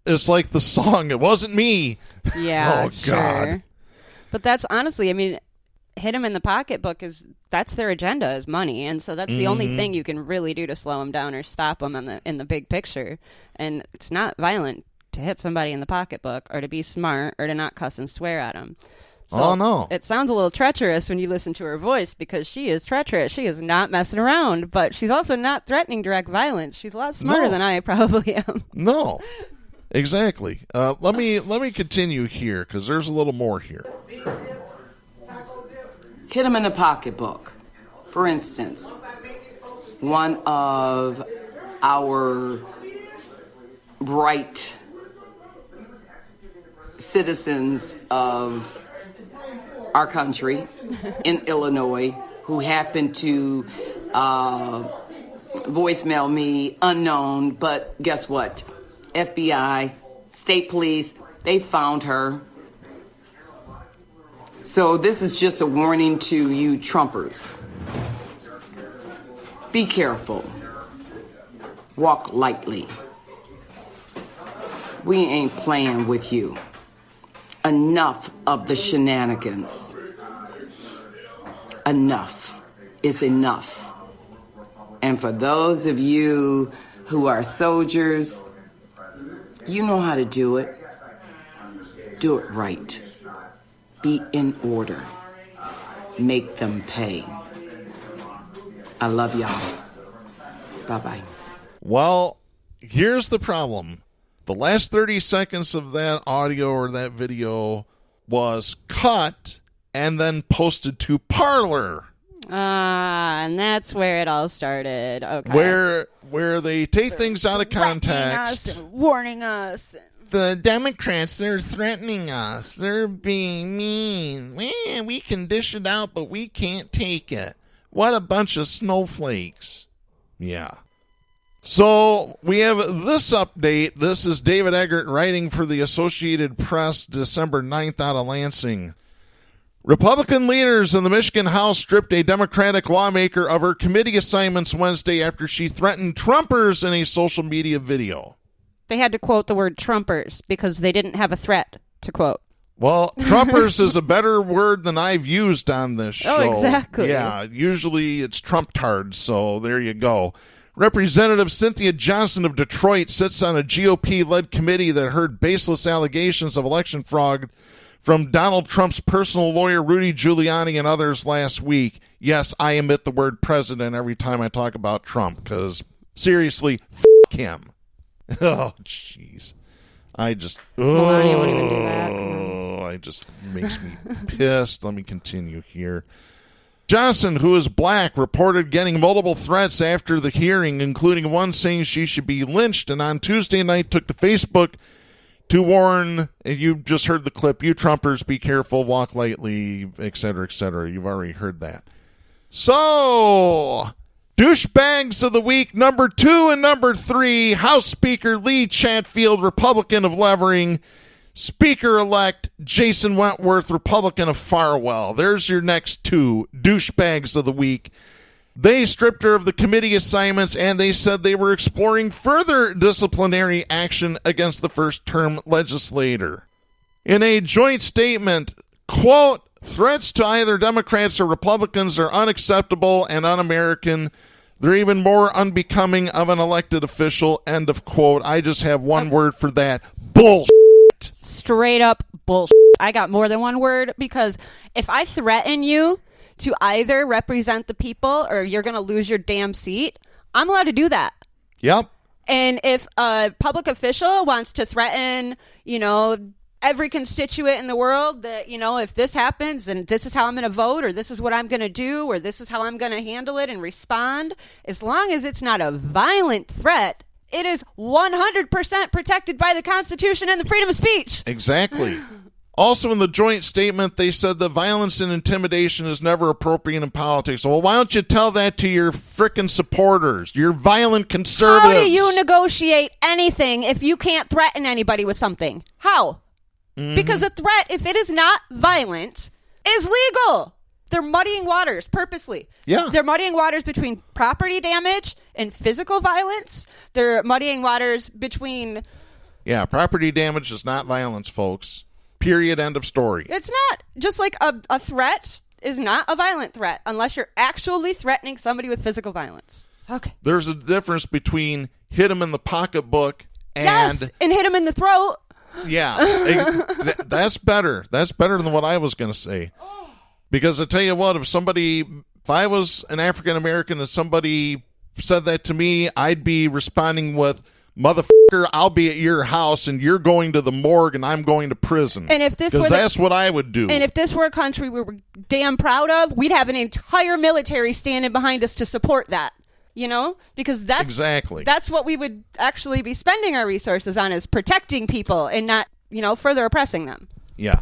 Speaker 1: It's like the song, "It Wasn't Me."
Speaker 3: Yeah,
Speaker 1: oh,
Speaker 3: sure.
Speaker 1: God.
Speaker 3: But that's honestly, I mean, hit them in the pocketbook that's their agenda is money. And so that's the only thing you can really do to slow them down or stop them in the big picture. And it's not violent to hit somebody in the pocketbook or to be smart or to not cuss and swear at them. So
Speaker 1: no.
Speaker 3: It sounds a little treacherous when you listen to her voice because she is treacherous. She is not messing around, but she's also not threatening direct violence. She's a lot smarter than I probably am.
Speaker 1: No, exactly. Let me continue here because there's a little more here.
Speaker 9: Hit them in the pocketbook. For instance, one of our bright citizens of our country in Illinois who happened to voicemail me unknown, but guess what? FBI, state police, they found her. So this is just a warning to you Trumpers. Be careful. Walk lightly. We ain't playing with you. Enough of the shenanigans. Enough is enough. And for those of you who are soldiers, you know how to do it. Do it right. Be in order. Make them pay. I love y'all. Bye-bye.
Speaker 1: Well, here's the problem. The last 30 seconds of that audio or that video was cut and then posted to Parler.
Speaker 3: And that's where it all started. Okay.
Speaker 1: Where they take things out of context.
Speaker 3: Us and warning us.
Speaker 1: The Democrats, they're threatening us. They're being mean. We can dish it out, but we can't take it. What a bunch of snowflakes. Yeah. So we have this update. This is David Eggert writing for the Associated Press, December 9th out of Lansing. Republican leaders in the Michigan House stripped a Democratic lawmaker of her committee assignments Wednesday after she threatened Trumpers in a social media video.
Speaker 3: They had to quote the word Trumpers because they didn't have a threat to quote.
Speaker 1: Well, Trumpers is a better word than I've used on this show.
Speaker 3: Oh, exactly.
Speaker 1: Yeah, usually it's Trump-tards, so there you go. Representative Cynthia Johnson of Detroit sits on a GOP-led committee that heard baseless allegations of election fraud from Donald Trump's personal lawyer, Rudy Giuliani, and others last week. Yes, I omit the word president every time I talk about Trump, because, seriously, f*** him. Oh, jeez. I just...
Speaker 3: Melania won't even do that.
Speaker 1: It just makes me pissed. Let me continue here. Johnson, who is black, reported getting multiple threats after the hearing, including one saying she should be lynched, and on Tuesday night took to Facebook to warn, and you just heard the clip, you Trumpers, be careful, walk lightly, etc., etc. You've already heard that. So, douchebags of the week, number 2 and number 3, House Speaker Lee Chatfield, Republican of Levering, Speaker-elect Jason Wentworth, Republican of Farwell. There's your next 2 douchebags of the week. They stripped her of the committee assignments, and they said they were exploring further disciplinary action against the first-term legislator. In a joint statement, quote, threats to either Democrats or Republicans are unacceptable and un-American. They're even more unbecoming of an elected official, end of quote. I just have one word for that. Bullshit.
Speaker 3: Straight up bullshit. I got more than one word, because if I threaten you to either represent the people or you're going to lose your damn seat, I'm allowed to do that.
Speaker 1: Yep.
Speaker 3: And if a public official wants to threaten, every constituent in the world that, if this happens and this is how I'm going to vote, or this is what I'm going to do, or this is how I'm going to handle it and respond, as long as it's not a violent threat, it is 100% protected by the Constitution and the freedom of speech.
Speaker 1: Exactly. Also, in the joint statement, they said that violence and intimidation is never appropriate in politics. Well, why don't you tell that to your frickin' supporters, your violent conservatives?
Speaker 3: How do you negotiate anything if you can't threaten anybody with something? How? Mm-hmm. Because a threat, if it is not violent, is legal. They're muddying waters purposely.
Speaker 1: Yeah.
Speaker 3: They're muddying waters between property damage and physical violence. They're muddying waters between...
Speaker 1: Yeah, property damage is not violence, folks. Period. End of story.
Speaker 3: It's not. Just like a threat is not a violent threat unless you're actually threatening somebody with physical violence. Okay.
Speaker 1: There's a difference between hit him in the pocketbook and...
Speaker 3: Yes, and hit him in the throat.
Speaker 1: Yeah. That's better. That's better than what I was going to say. Because I tell you what, if I was an African American and somebody said that to me, I'd be responding with, motherfucker, I'll be at your house and you're going to the morgue and I'm going to prison.
Speaker 3: And if this were
Speaker 1: that's what I would do.
Speaker 3: And if this were a country we were damn proud of, we'd have an entire military standing behind us to support that. Because that's what we would actually be spending our resources on, is protecting people and not, further oppressing them.
Speaker 1: Yeah.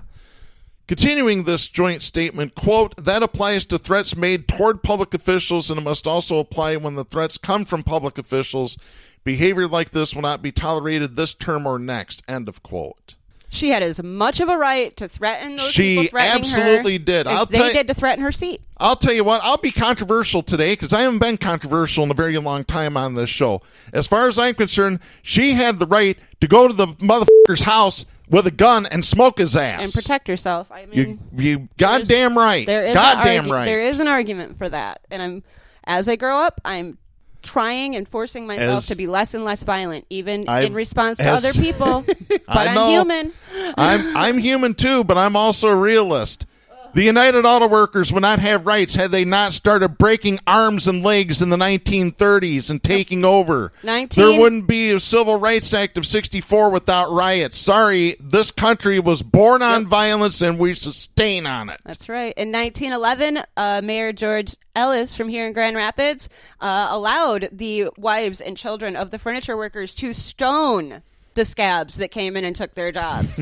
Speaker 1: Continuing this joint statement, quote, that applies to threats made toward public officials, and it must also apply when the threats come from public officials. Behavior like this will not be tolerated this term or next, end of quote.
Speaker 3: She had as much of a right to threaten those
Speaker 1: people
Speaker 3: threatening her. She absolutely
Speaker 1: did.
Speaker 3: As they did to threaten her seat.
Speaker 1: I'll tell you what, I'll be controversial today because I haven't been controversial in a very long time on this show. As far as I'm concerned, she had the right to go to the motherfucker's house with a gun and smoke his ass.
Speaker 3: And protect herself. I mean,
Speaker 1: you goddamn right.
Speaker 3: There is
Speaker 1: goddamn right.
Speaker 3: There is an argument for that. And as I grow up, I'm trying and forcing myself to be less and less violent, even in response to other people. But I'm human.
Speaker 1: I'm human too, but I'm also a realist. The United Auto Workers would not have rights had they not started breaking arms and legs in the 1930s and taking over. There wouldn't be a Civil Rights Act of 64 without riots. Sorry, this country was born on violence and we sustain on it.
Speaker 3: That's right. In 1911, Mayor George Ellis from here in Grand Rapids allowed the wives and children of the furniture workers to stone the scabs that came in and took their jobs.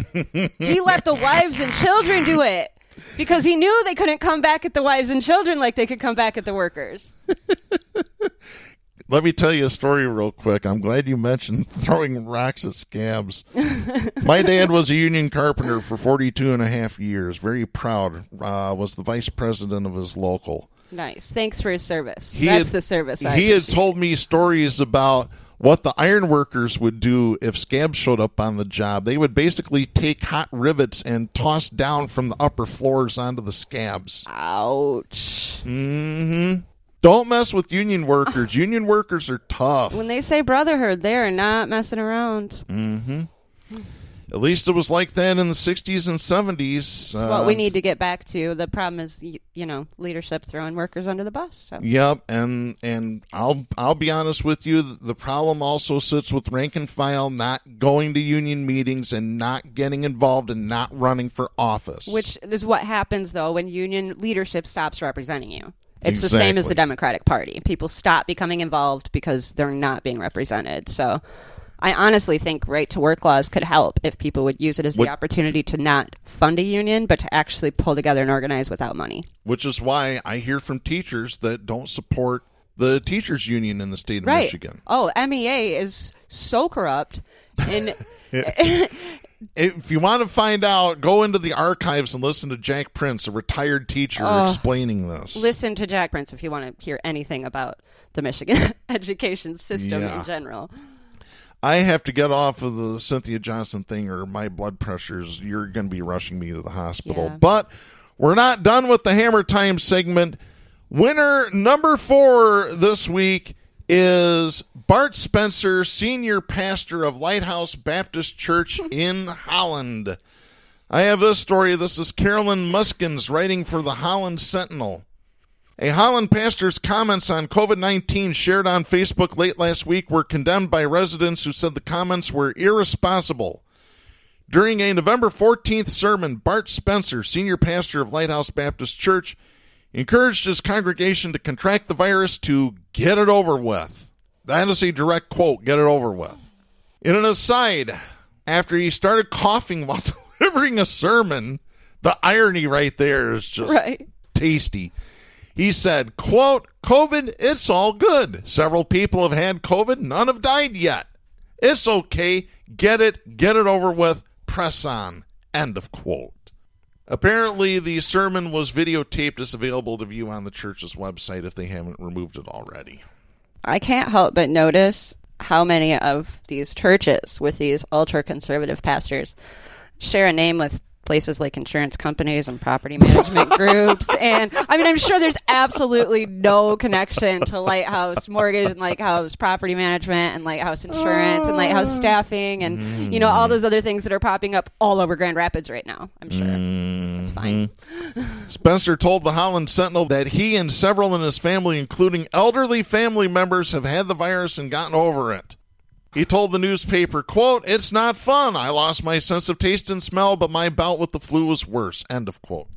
Speaker 3: He let the wives and children do it. Because he knew they couldn't come back at the wives and children like they could come back at the workers.
Speaker 1: Let me tell you a story real quick. I'm glad you mentioned throwing rocks at scabs. My dad was a union carpenter for 42 and a half years. Very proud. Was the vice president of his local.
Speaker 3: Nice. Thanks for his service. That's the service.
Speaker 1: He had told me stories about what the iron workers would do if scabs showed up on the job. They would basically take hot rivets and toss down from the upper floors onto the scabs.
Speaker 3: Ouch.
Speaker 1: Mm-hmm. Don't mess with union workers. Union workers are tough.
Speaker 3: When they say brotherhood, they're not messing around.
Speaker 1: Mm-hmm. At least it was like that in the 60s and 70s.
Speaker 3: It's what we need to get back to. The problem is, leadership throwing workers under the bus. So.
Speaker 1: Yep, and I'll be honest with you. The problem also sits with rank and file not going to union meetings and not getting involved and not running for office.
Speaker 3: Which is what happens, though, when union leadership stops representing you. It's the same as the Democratic Party. People stop becoming involved because they're not being represented. So I honestly think right-to-work laws could help if people would use it as the opportunity to not fund a union, but to actually pull together and organize without money.
Speaker 1: Which is why I hear from teachers that don't support the teachers' union in the state of Michigan.
Speaker 3: Oh, MEA is so corrupt. And
Speaker 1: if you want to find out, go into the archives and listen to Jack Prince, a retired teacher, explaining this.
Speaker 3: Listen to Jack Prince if you want to hear anything about the Michigan education system in general.
Speaker 1: I have to get off of the Cynthia Johnson thing or my blood pressures. You're going to be rushing me to the hospital. Yeah. But we're not done with the Hammer Time segment. Winner number 4 this week is Bart Spencer, senior pastor of Lighthouse Baptist Church in Holland. I have this story. This is Carolyn Muskins writing for the Holland Sentinel. A Holland pastor's comments on COVID-19 shared on Facebook late last week were condemned by residents who said the comments were irresponsible. During a November 14th sermon, Bart Spencer, senior pastor of Lighthouse Baptist Church, encouraged his congregation to contract the virus to get it over with. That is a direct quote, get it over with. In an aside, after he started coughing while delivering a sermon, the irony right there is just tasty. He said, quote, COVID, it's all good. Several people have had COVID. None have died yet. It's okay. Get it over with. Press on. End of quote. Apparently, the sermon was videotaped. It's available to view on the church's website if they haven't removed it already.
Speaker 3: I can't help but notice how many of these churches with these ultra-conservative pastors share a name with places like insurance companies and property management groups. And I mean, I'm sure there's absolutely no connection to Lighthouse Mortgage and Lighthouse Property Management and Lighthouse Insurance and Lighthouse Staffing and, all those other things that are popping up all over Grand Rapids right now. I'm sure. That's fine.
Speaker 1: Spencer told the Holland Sentinel that he and several in his family, including elderly family members, have had the virus and gotten over it. He told the newspaper, quote, it's not fun. I lost my sense of taste and smell, but my bout with the flu was worse. End of quote.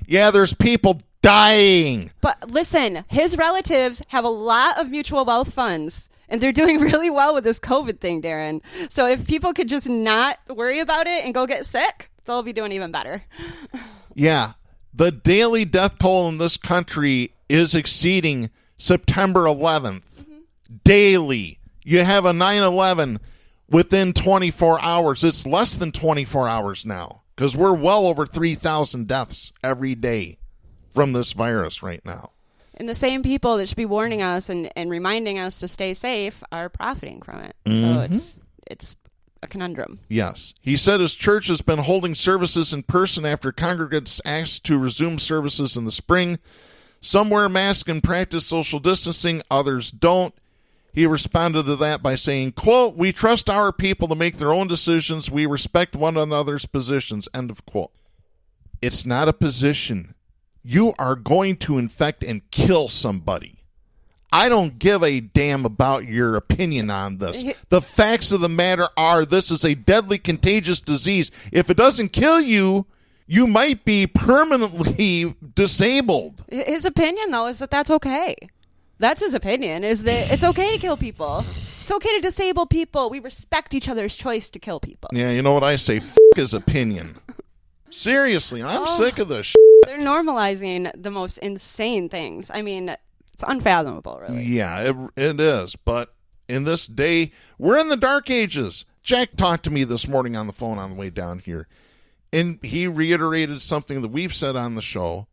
Speaker 1: Yeah, there's people dying.
Speaker 3: But listen, his relatives have a lot of mutual wealth funds, and they're doing really well with this COVID thing, Darren. So if people could just not worry about it and go get sick, they'll be doing even better.
Speaker 1: Yeah. The daily death toll in this country is exceeding September 11th. Daily. You have a 9/11 within 24 hours. It's less than 24 hours now because we're well over 3,000 deaths every day from this virus right now.
Speaker 3: And the same people that should be warning us and reminding us to stay safe are profiting from it. So it's a conundrum.
Speaker 1: Yes. He said his church has been holding services in person after congregants asked to resume services in the spring. Some wear masks and practice social distancing, others don't. He responded to that by saying, quote, "We trust our people to make their own decisions. We respect one another's positions," end of quote. It's not a position. You are going to infect and kill somebody. I don't give a damn about your opinion on this. The facts of the matter are this is a deadly contagious disease. If it doesn't kill you, you might be permanently disabled.
Speaker 3: His opinion, though, is that that's okay. That's his opinion, is that it's okay to kill people. It's okay to disable people. We respect each other's choice to kill people.
Speaker 1: Yeah, you know what I say? F*** his opinion. Seriously, I'm sick of this
Speaker 3: They're normalizing the most insane things. I mean, it's unfathomable, really.
Speaker 1: Yeah, it is. But in this day, we're in the dark ages. Jack talked to me this morning on the phone on the way down here, and he reiterated something that we've said on the show.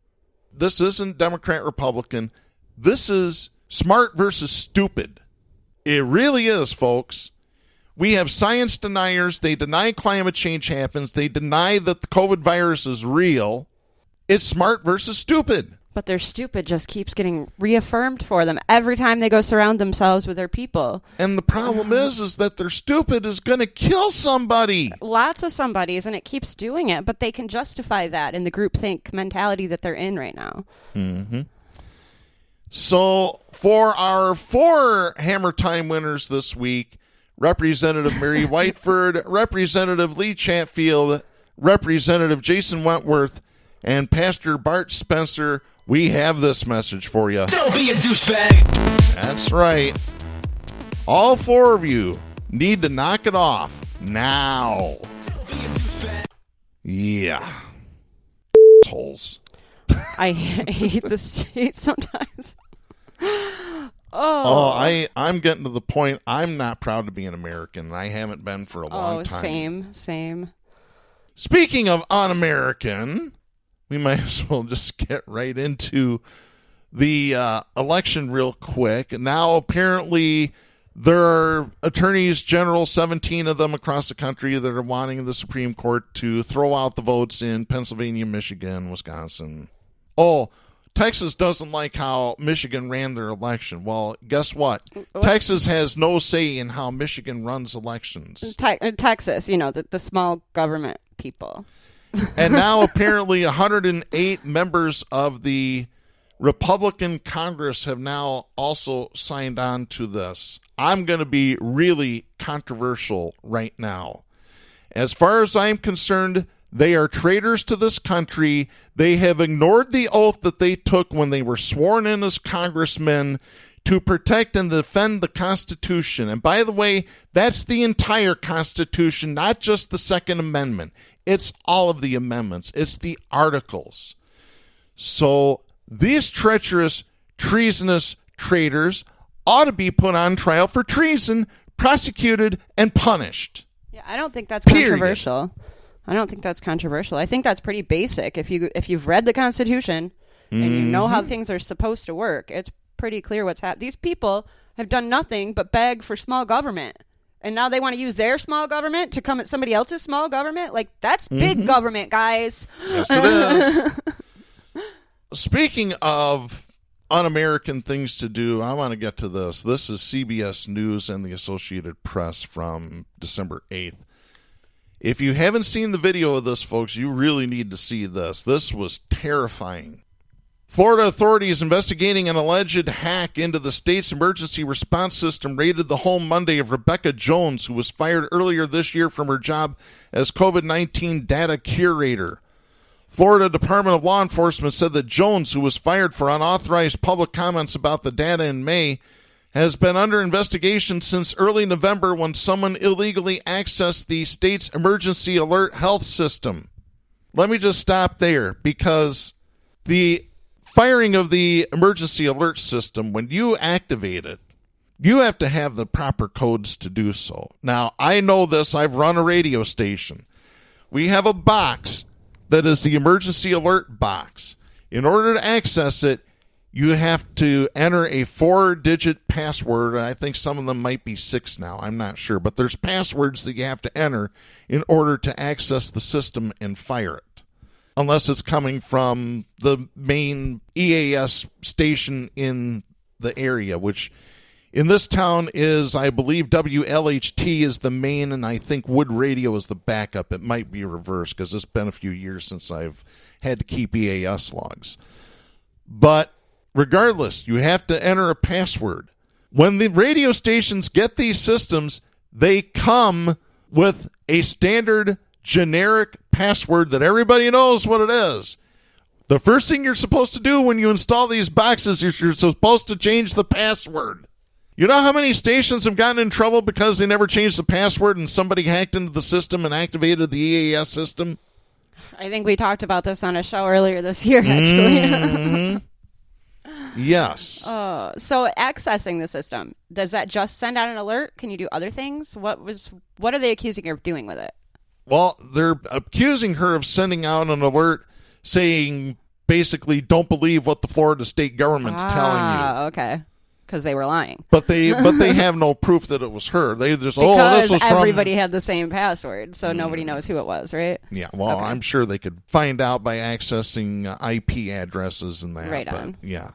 Speaker 1: This isn't Democrat-Republican. This is smart versus stupid. It really is, folks. We have science deniers. They deny climate change happens. They deny that the COVID virus is real. It's smart versus stupid.
Speaker 3: But their stupid just keeps getting reaffirmed for them every time they go surround themselves with their people.
Speaker 1: And the problem is that their stupid is going to kill somebody.
Speaker 3: Lots of somebodies, and it keeps doing it. But they can justify that in the groupthink mentality that they're in right now.
Speaker 1: Mm-hmm. So for our 4 Hammer Time winners this week, Representative Mary Whiteford, Representative Lee Chatfield, Representative Jason Wentworth, and Pastor Bart Spencer, we have this message for you.
Speaker 10: Don't be a douchebag.
Speaker 1: That's right. All 4 of you need to knock it off now. Yeah. Assholes.
Speaker 3: I hate this state sometimes.
Speaker 1: I'm getting to the point I'm not proud to be an American. I haven't been for a long time.
Speaker 3: Same.
Speaker 1: Speaking of un-American, we might as well just get right into the election real quick. Now, apparently, there are attorneys general, 17 of them across the country, that are wanting the Supreme Court to throw out the votes in Pennsylvania, Michigan, Wisconsin. Oh, Texas doesn't like how Michigan ran their election. Well, guess what? Texas has no say in how Michigan runs elections.
Speaker 3: Texas, the small government people.
Speaker 1: And now apparently 108 members of the Republican Congress have now also signed on to this. I'm going to be really controversial right now. As far as I'm concerned, they are traitors to this country. They have ignored the oath that they took when they were sworn in as congressmen to protect and defend the Constitution. And by the way, that's the entire Constitution, not just the Second Amendment. It's all of the amendments. It's the articles. So these treacherous, treasonous traitors ought to be put on trial for treason, prosecuted, and punished.
Speaker 3: Yeah, I don't think that's controversial. I don't think that's controversial. I think that's pretty basic. If you've read the Constitution and you know how things are supposed to work, it's pretty clear what's happening. These people have done nothing but beg for small government. And now they want to use their small government to come at somebody else's small government? Like, that's big government, guys.
Speaker 1: Yes, it is. Speaking of un-American things to do, I want to get to this. This is CBS News and the Associated Press from December 8th. If you haven't seen the video of this, folks, you really need to see this. This was terrifying. Florida authorities investigating an alleged hack into the state's emergency response system raided the home Monday of Rebekah Jones, who was fired earlier this year from her job as COVID-19 data curator. Florida Department of Law Enforcement said that Jones, who was fired for unauthorized public comments about the data in May, has been under investigation since early November when someone illegally accessed the state's emergency alert health system. let me just stop there, because the firing of the emergency alert system, when you activate it, you have to have the proper codes to do so. Now, I know this. I've run a radio station. We have a box that is the emergency alert box. In order to access it, you have to enter a 4-digit password. I think some of them might be 6 now. I'm not sure. But there's passwords that you have to enter in order to access the system and fire it, unless it's coming from the main EAS station in the area, which in this town is, I believe, WLHT is the main, and I think Wood Radio is the backup. It might be reversed, because it's been a few years since I've had to keep EAS logs. But regardless, you have to enter a password. When the radio stations get these systems, they come with a standard generic password that everybody knows what it is. The first thing you're supposed to do when you install these boxes is you're supposed to change the password. You know how many stations have gotten in trouble because they never changed the password and somebody hacked into the system and activated the EAS system?
Speaker 3: I think we talked about this on a show earlier this year, actually.
Speaker 1: Mm-hmm. Yes.
Speaker 3: So accessing the system, does that just send out an alert? Can you do other things? What are they accusing her of doing with it?
Speaker 1: Well, they're accusing her of sending out an alert saying, basically, don't believe what the Florida state government's telling you.
Speaker 3: Okay. Because they were lying.
Speaker 1: But they have no proof that it was her. They just,
Speaker 3: because
Speaker 1: this was
Speaker 3: everybody had the same password, so nobody knows who it was, right?
Speaker 1: Yeah, well, okay. I'm sure they could find out by accessing IP addresses and that.
Speaker 3: Right on.
Speaker 1: Yeah.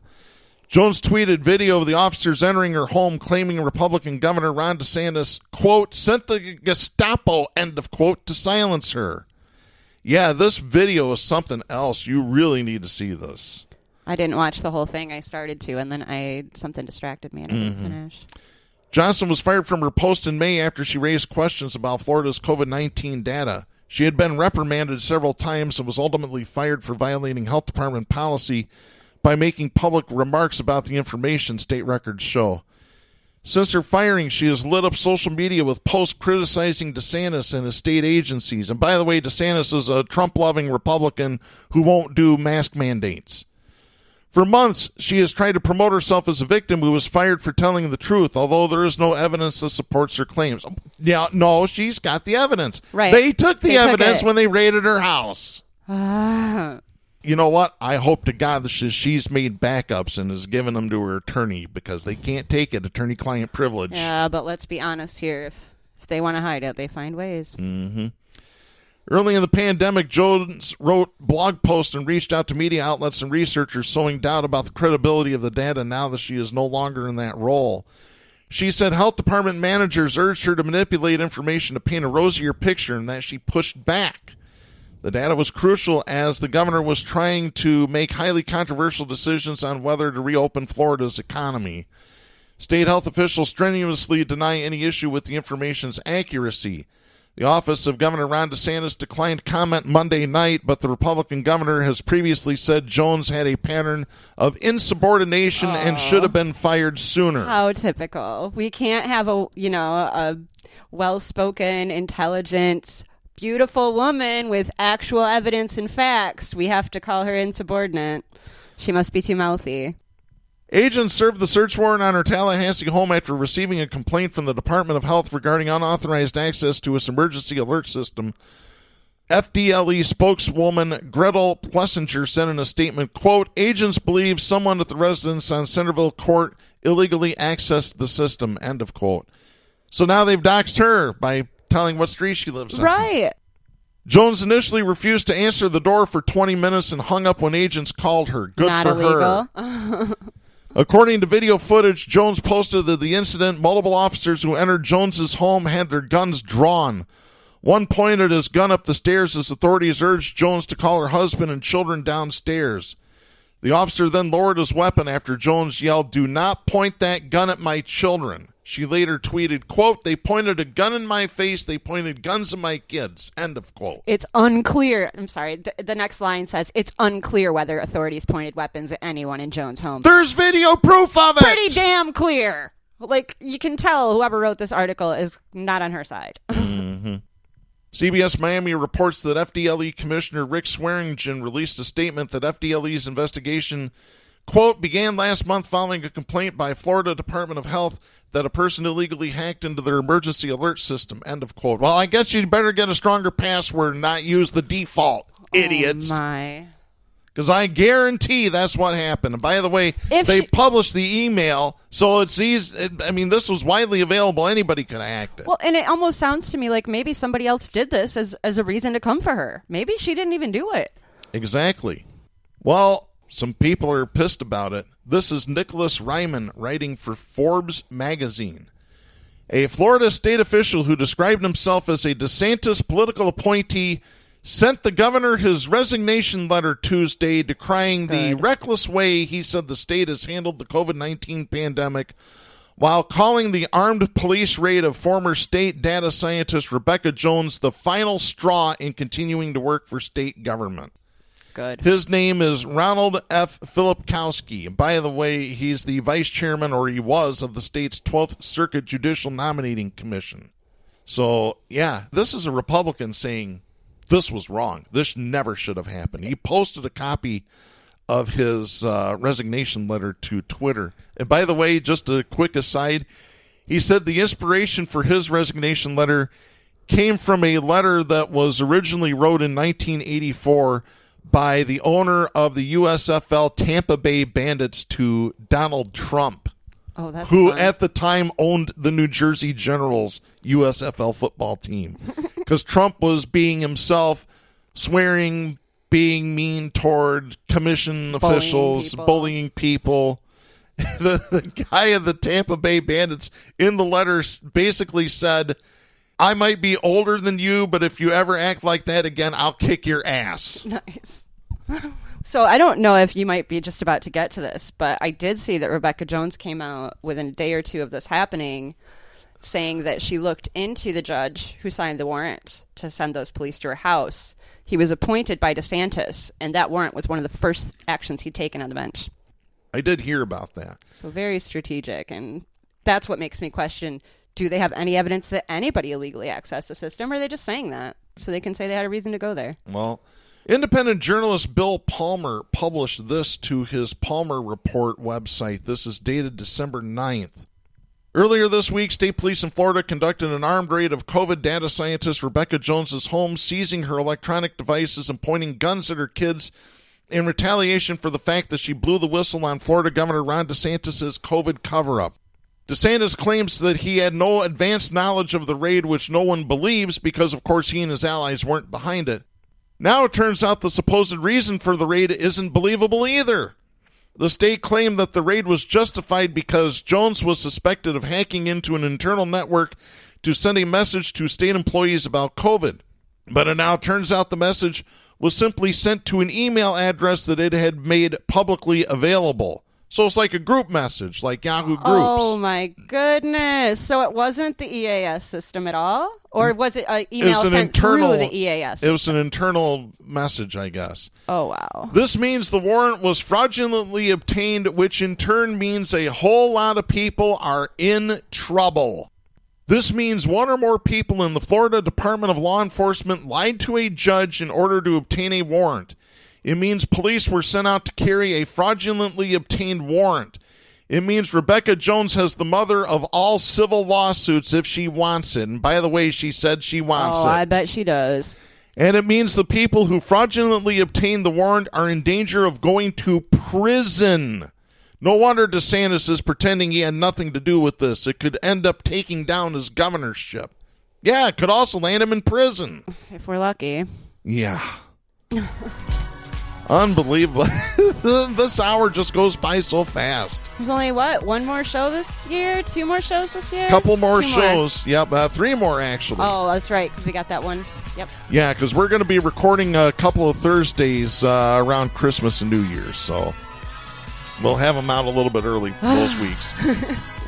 Speaker 1: Jones tweeted video of the officers entering her home, claiming Republican Governor Ron DeSantis, quote, sent the Gestapo, end of quote, to silence her. Yeah, this video is something else. You really need to see this.
Speaker 3: I didn't watch the whole thing. I started to, and then something distracted me, and I didn't finish.
Speaker 1: Johnson was fired from her post in May after she raised questions about Florida's COVID-19 data. She had been reprimanded several times and was ultimately fired for violating health department policy by making public remarks about the information, state records show. Since her firing, she has lit up social media with posts criticizing DeSantis and his state agencies. And by the way, DeSantis is a Trump-loving Republican who won't do mask mandates. For months, she has tried to promote herself as a victim who was fired for telling the truth, although there is no evidence that supports her claims. Yeah, no, she's got the evidence.
Speaker 3: Right.
Speaker 1: They took the evidence when they raided her house. You know what? I hope to God that she's made backups and has given them to her attorney, because they can't take it, attorney-client privilege.
Speaker 3: Yeah, but let's be honest here. If they want to hide it, they find ways.
Speaker 1: Mm-hmm. Early in the pandemic, Jones wrote blog posts and reached out to media outlets and researchers, sowing doubt about the credibility of the data now that she is no longer in that role. She said health department managers urged her to manipulate information to paint a rosier picture, and that she pushed back. The data was crucial as the governor was trying to make highly controversial decisions on whether to reopen Florida's economy. State health officials strenuously deny any issue with the information's accuracy. The office of Governor Ron DeSantis declined comment Monday night, but the Republican governor has previously said Jones had a pattern of insubordination and should have been fired sooner.
Speaker 3: How typical. We can't have a well-spoken, intelligent, beautiful woman with actual evidence and facts. We have to call her insubordinate. She must be too mouthy.
Speaker 1: Agents served the search warrant on her Tallahassee home after receiving a complaint from the Department of Health regarding unauthorized access to its emergency alert system. FDLE spokeswoman Gretel Plessinger said in a statement, quote, agents believe someone at the residence on Centerville Court illegally accessed the system, end of quote. So now they've doxed her by telling what street she lives on.
Speaker 3: Right.
Speaker 1: Jones initially refused to answer the door for 20 minutes and hung up when agents called her. Good
Speaker 3: Not
Speaker 1: for
Speaker 3: illegal.
Speaker 1: her. According to video footage, Jones posted that the incident, multiple officers who entered Jones's home had their guns drawn. One pointed his gun up the stairs as authorities urged Jones to call her husband and children downstairs. The officer then lowered his weapon after Jones yelled, "Do not point that gun at my children." She later tweeted, quote, "They pointed a gun in my face. They pointed guns at my kids." End of quote.
Speaker 3: It's unclear. I'm sorry. The next line says, it's unclear whether authorities pointed weapons at anyone in Jones' home.
Speaker 1: There's video proof of it.
Speaker 3: Pretty damn clear. Like, you can tell whoever wrote this article is not on her side.
Speaker 1: Mm-hmm. CBS Miami reports that FDLE Commissioner Rick Swearingen released a statement that FDLE's investigation, quote, began last month following a complaint by Florida Department of Health that a person illegally hacked into their emergency alert system, end of quote. Well, I guess you'd better get a stronger password and not use the default, idiots.
Speaker 3: Oh, my.
Speaker 1: Because I guarantee that's what happened. And by the way, they published the email, so it's easy. I mean, this was widely available. Anybody could have hacked it.
Speaker 3: Well, and it almost sounds to me like maybe somebody else did this as a reason to come for her. Maybe she didn't even do it.
Speaker 1: Exactly. Well, some people are pissed about it. This is Nicholas Ryman writing for Forbes magazine. A Florida state official who described himself as a DeSantis political appointee sent the governor his resignation letter Tuesday decrying the reckless way he said the state has handled the COVID-19 pandemic, while calling the armed police raid of former state data scientist Rebekah Jones the final straw in continuing to work for state government.
Speaker 3: Good.
Speaker 1: His name is Ronald F. Filipkowski. By the way, he's the vice chairman, or he was, of the state's 12th Circuit Judicial Nominating Commission. So, yeah, this is a Republican saying this was wrong. This never should have happened. He posted a copy of his resignation letter to Twitter. And by the way, just a quick aside, he said the inspiration for his resignation letter came from a letter that was originally wrote in 1984 by the owner of the USFL Tampa Bay Bandits to Donald Trump.
Speaker 3: Oh, that's
Speaker 1: who
Speaker 3: fun.
Speaker 1: at the time owned the New Jersey Generals USFL football team. Because Trump was being himself, swearing, being mean toward commission officials, bullying people. The guy of the Tampa Bay Bandits in the letter basically said, I might be older than you, but if you ever act like that again, I'll kick your ass.
Speaker 3: Nice. So I don't know if you might be just about to get to this, but I did see that Rebekah Jones came out within a day or two of this happening saying that she looked into the judge who signed the warrant to send those police to her house. He was appointed by DeSantis, and that warrant was one of the first actions he'd taken on the bench.
Speaker 1: I did hear about that.
Speaker 3: So very strategic, and that's what makes me question, do they have any evidence that anybody illegally accessed the system, or are they just saying that so they can say they had a reason to go there?
Speaker 1: Well, independent journalist Bill Palmer published this to his Palmer Report website. This is dated December 9th. Earlier this week, state police in Florida conducted an armed raid of COVID data scientist Rebekah Jones's home, seizing her electronic devices and pointing guns at her kids in retaliation for the fact that she blew the whistle on Florida Governor Ron DeSantis' COVID cover-up. DeSantis claims that he had no advanced knowledge of the raid, which no one believes because, of course, he and his allies weren't behind it. Now it turns out the supposed reason for the raid isn't believable either. The state claimed that the raid was justified because Jones was suspected of hacking into an internal network to send a message to state employees about COVID. But it now turns out the message was simply sent to an email address that it had made publicly available. So it's like a group message, like Yahoo Groups.
Speaker 3: Oh, my goodness. So it wasn't the EAS system at all? Or was it an email sent through the EAS system?
Speaker 1: It was an internal message, I guess.
Speaker 3: Oh, wow.
Speaker 1: This means the warrant was fraudulently obtained, which in turn means a whole lot of people are in trouble. This means one or more people in the Florida Department of Law Enforcement lied to a judge in order to obtain a warrant. It means police were sent out to carry a fraudulently obtained warrant. It means Rebekah Jones has the mother of all civil lawsuits if she wants it. And by the way, she said she wants it.
Speaker 3: Oh, I bet she does.
Speaker 1: And it means the people who fraudulently obtained the warrant are in danger of going to prison. No wonder DeSantis is pretending he had nothing to do with this. It could end up taking down his governorship. Yeah, it could also land him in prison.
Speaker 3: If we're lucky.
Speaker 1: Yeah. Unbelievable. This hour just goes by so fast.
Speaker 3: There's only, one more show this year? 2 more shows this year?
Speaker 1: Couple more shows. Yep, 3 more actually.
Speaker 3: Oh, that's right, because we got that one. Yep.
Speaker 1: Yeah, because we're going to be recording a couple of Thursdays around Christmas and New Year's, so we'll have them out a little bit early for those weeks.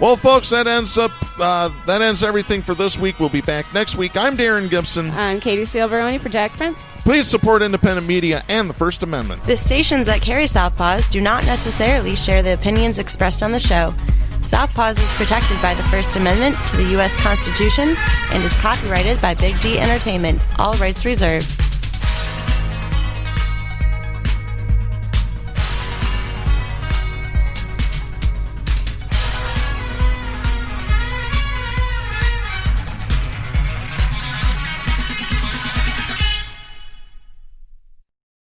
Speaker 1: Well, folks, that ends everything for this week. We'll be back next week. I'm Darren Gibson.
Speaker 3: I'm Katy Steele for Jack Prince.
Speaker 1: Please support independent media and the First Amendment.
Speaker 2: The stations that carry Southpaws do not necessarily share the opinions expressed on the show. Southpaws is protected by the First Amendment to the U.S. Constitution and is copyrighted by Big D Entertainment. All rights reserved.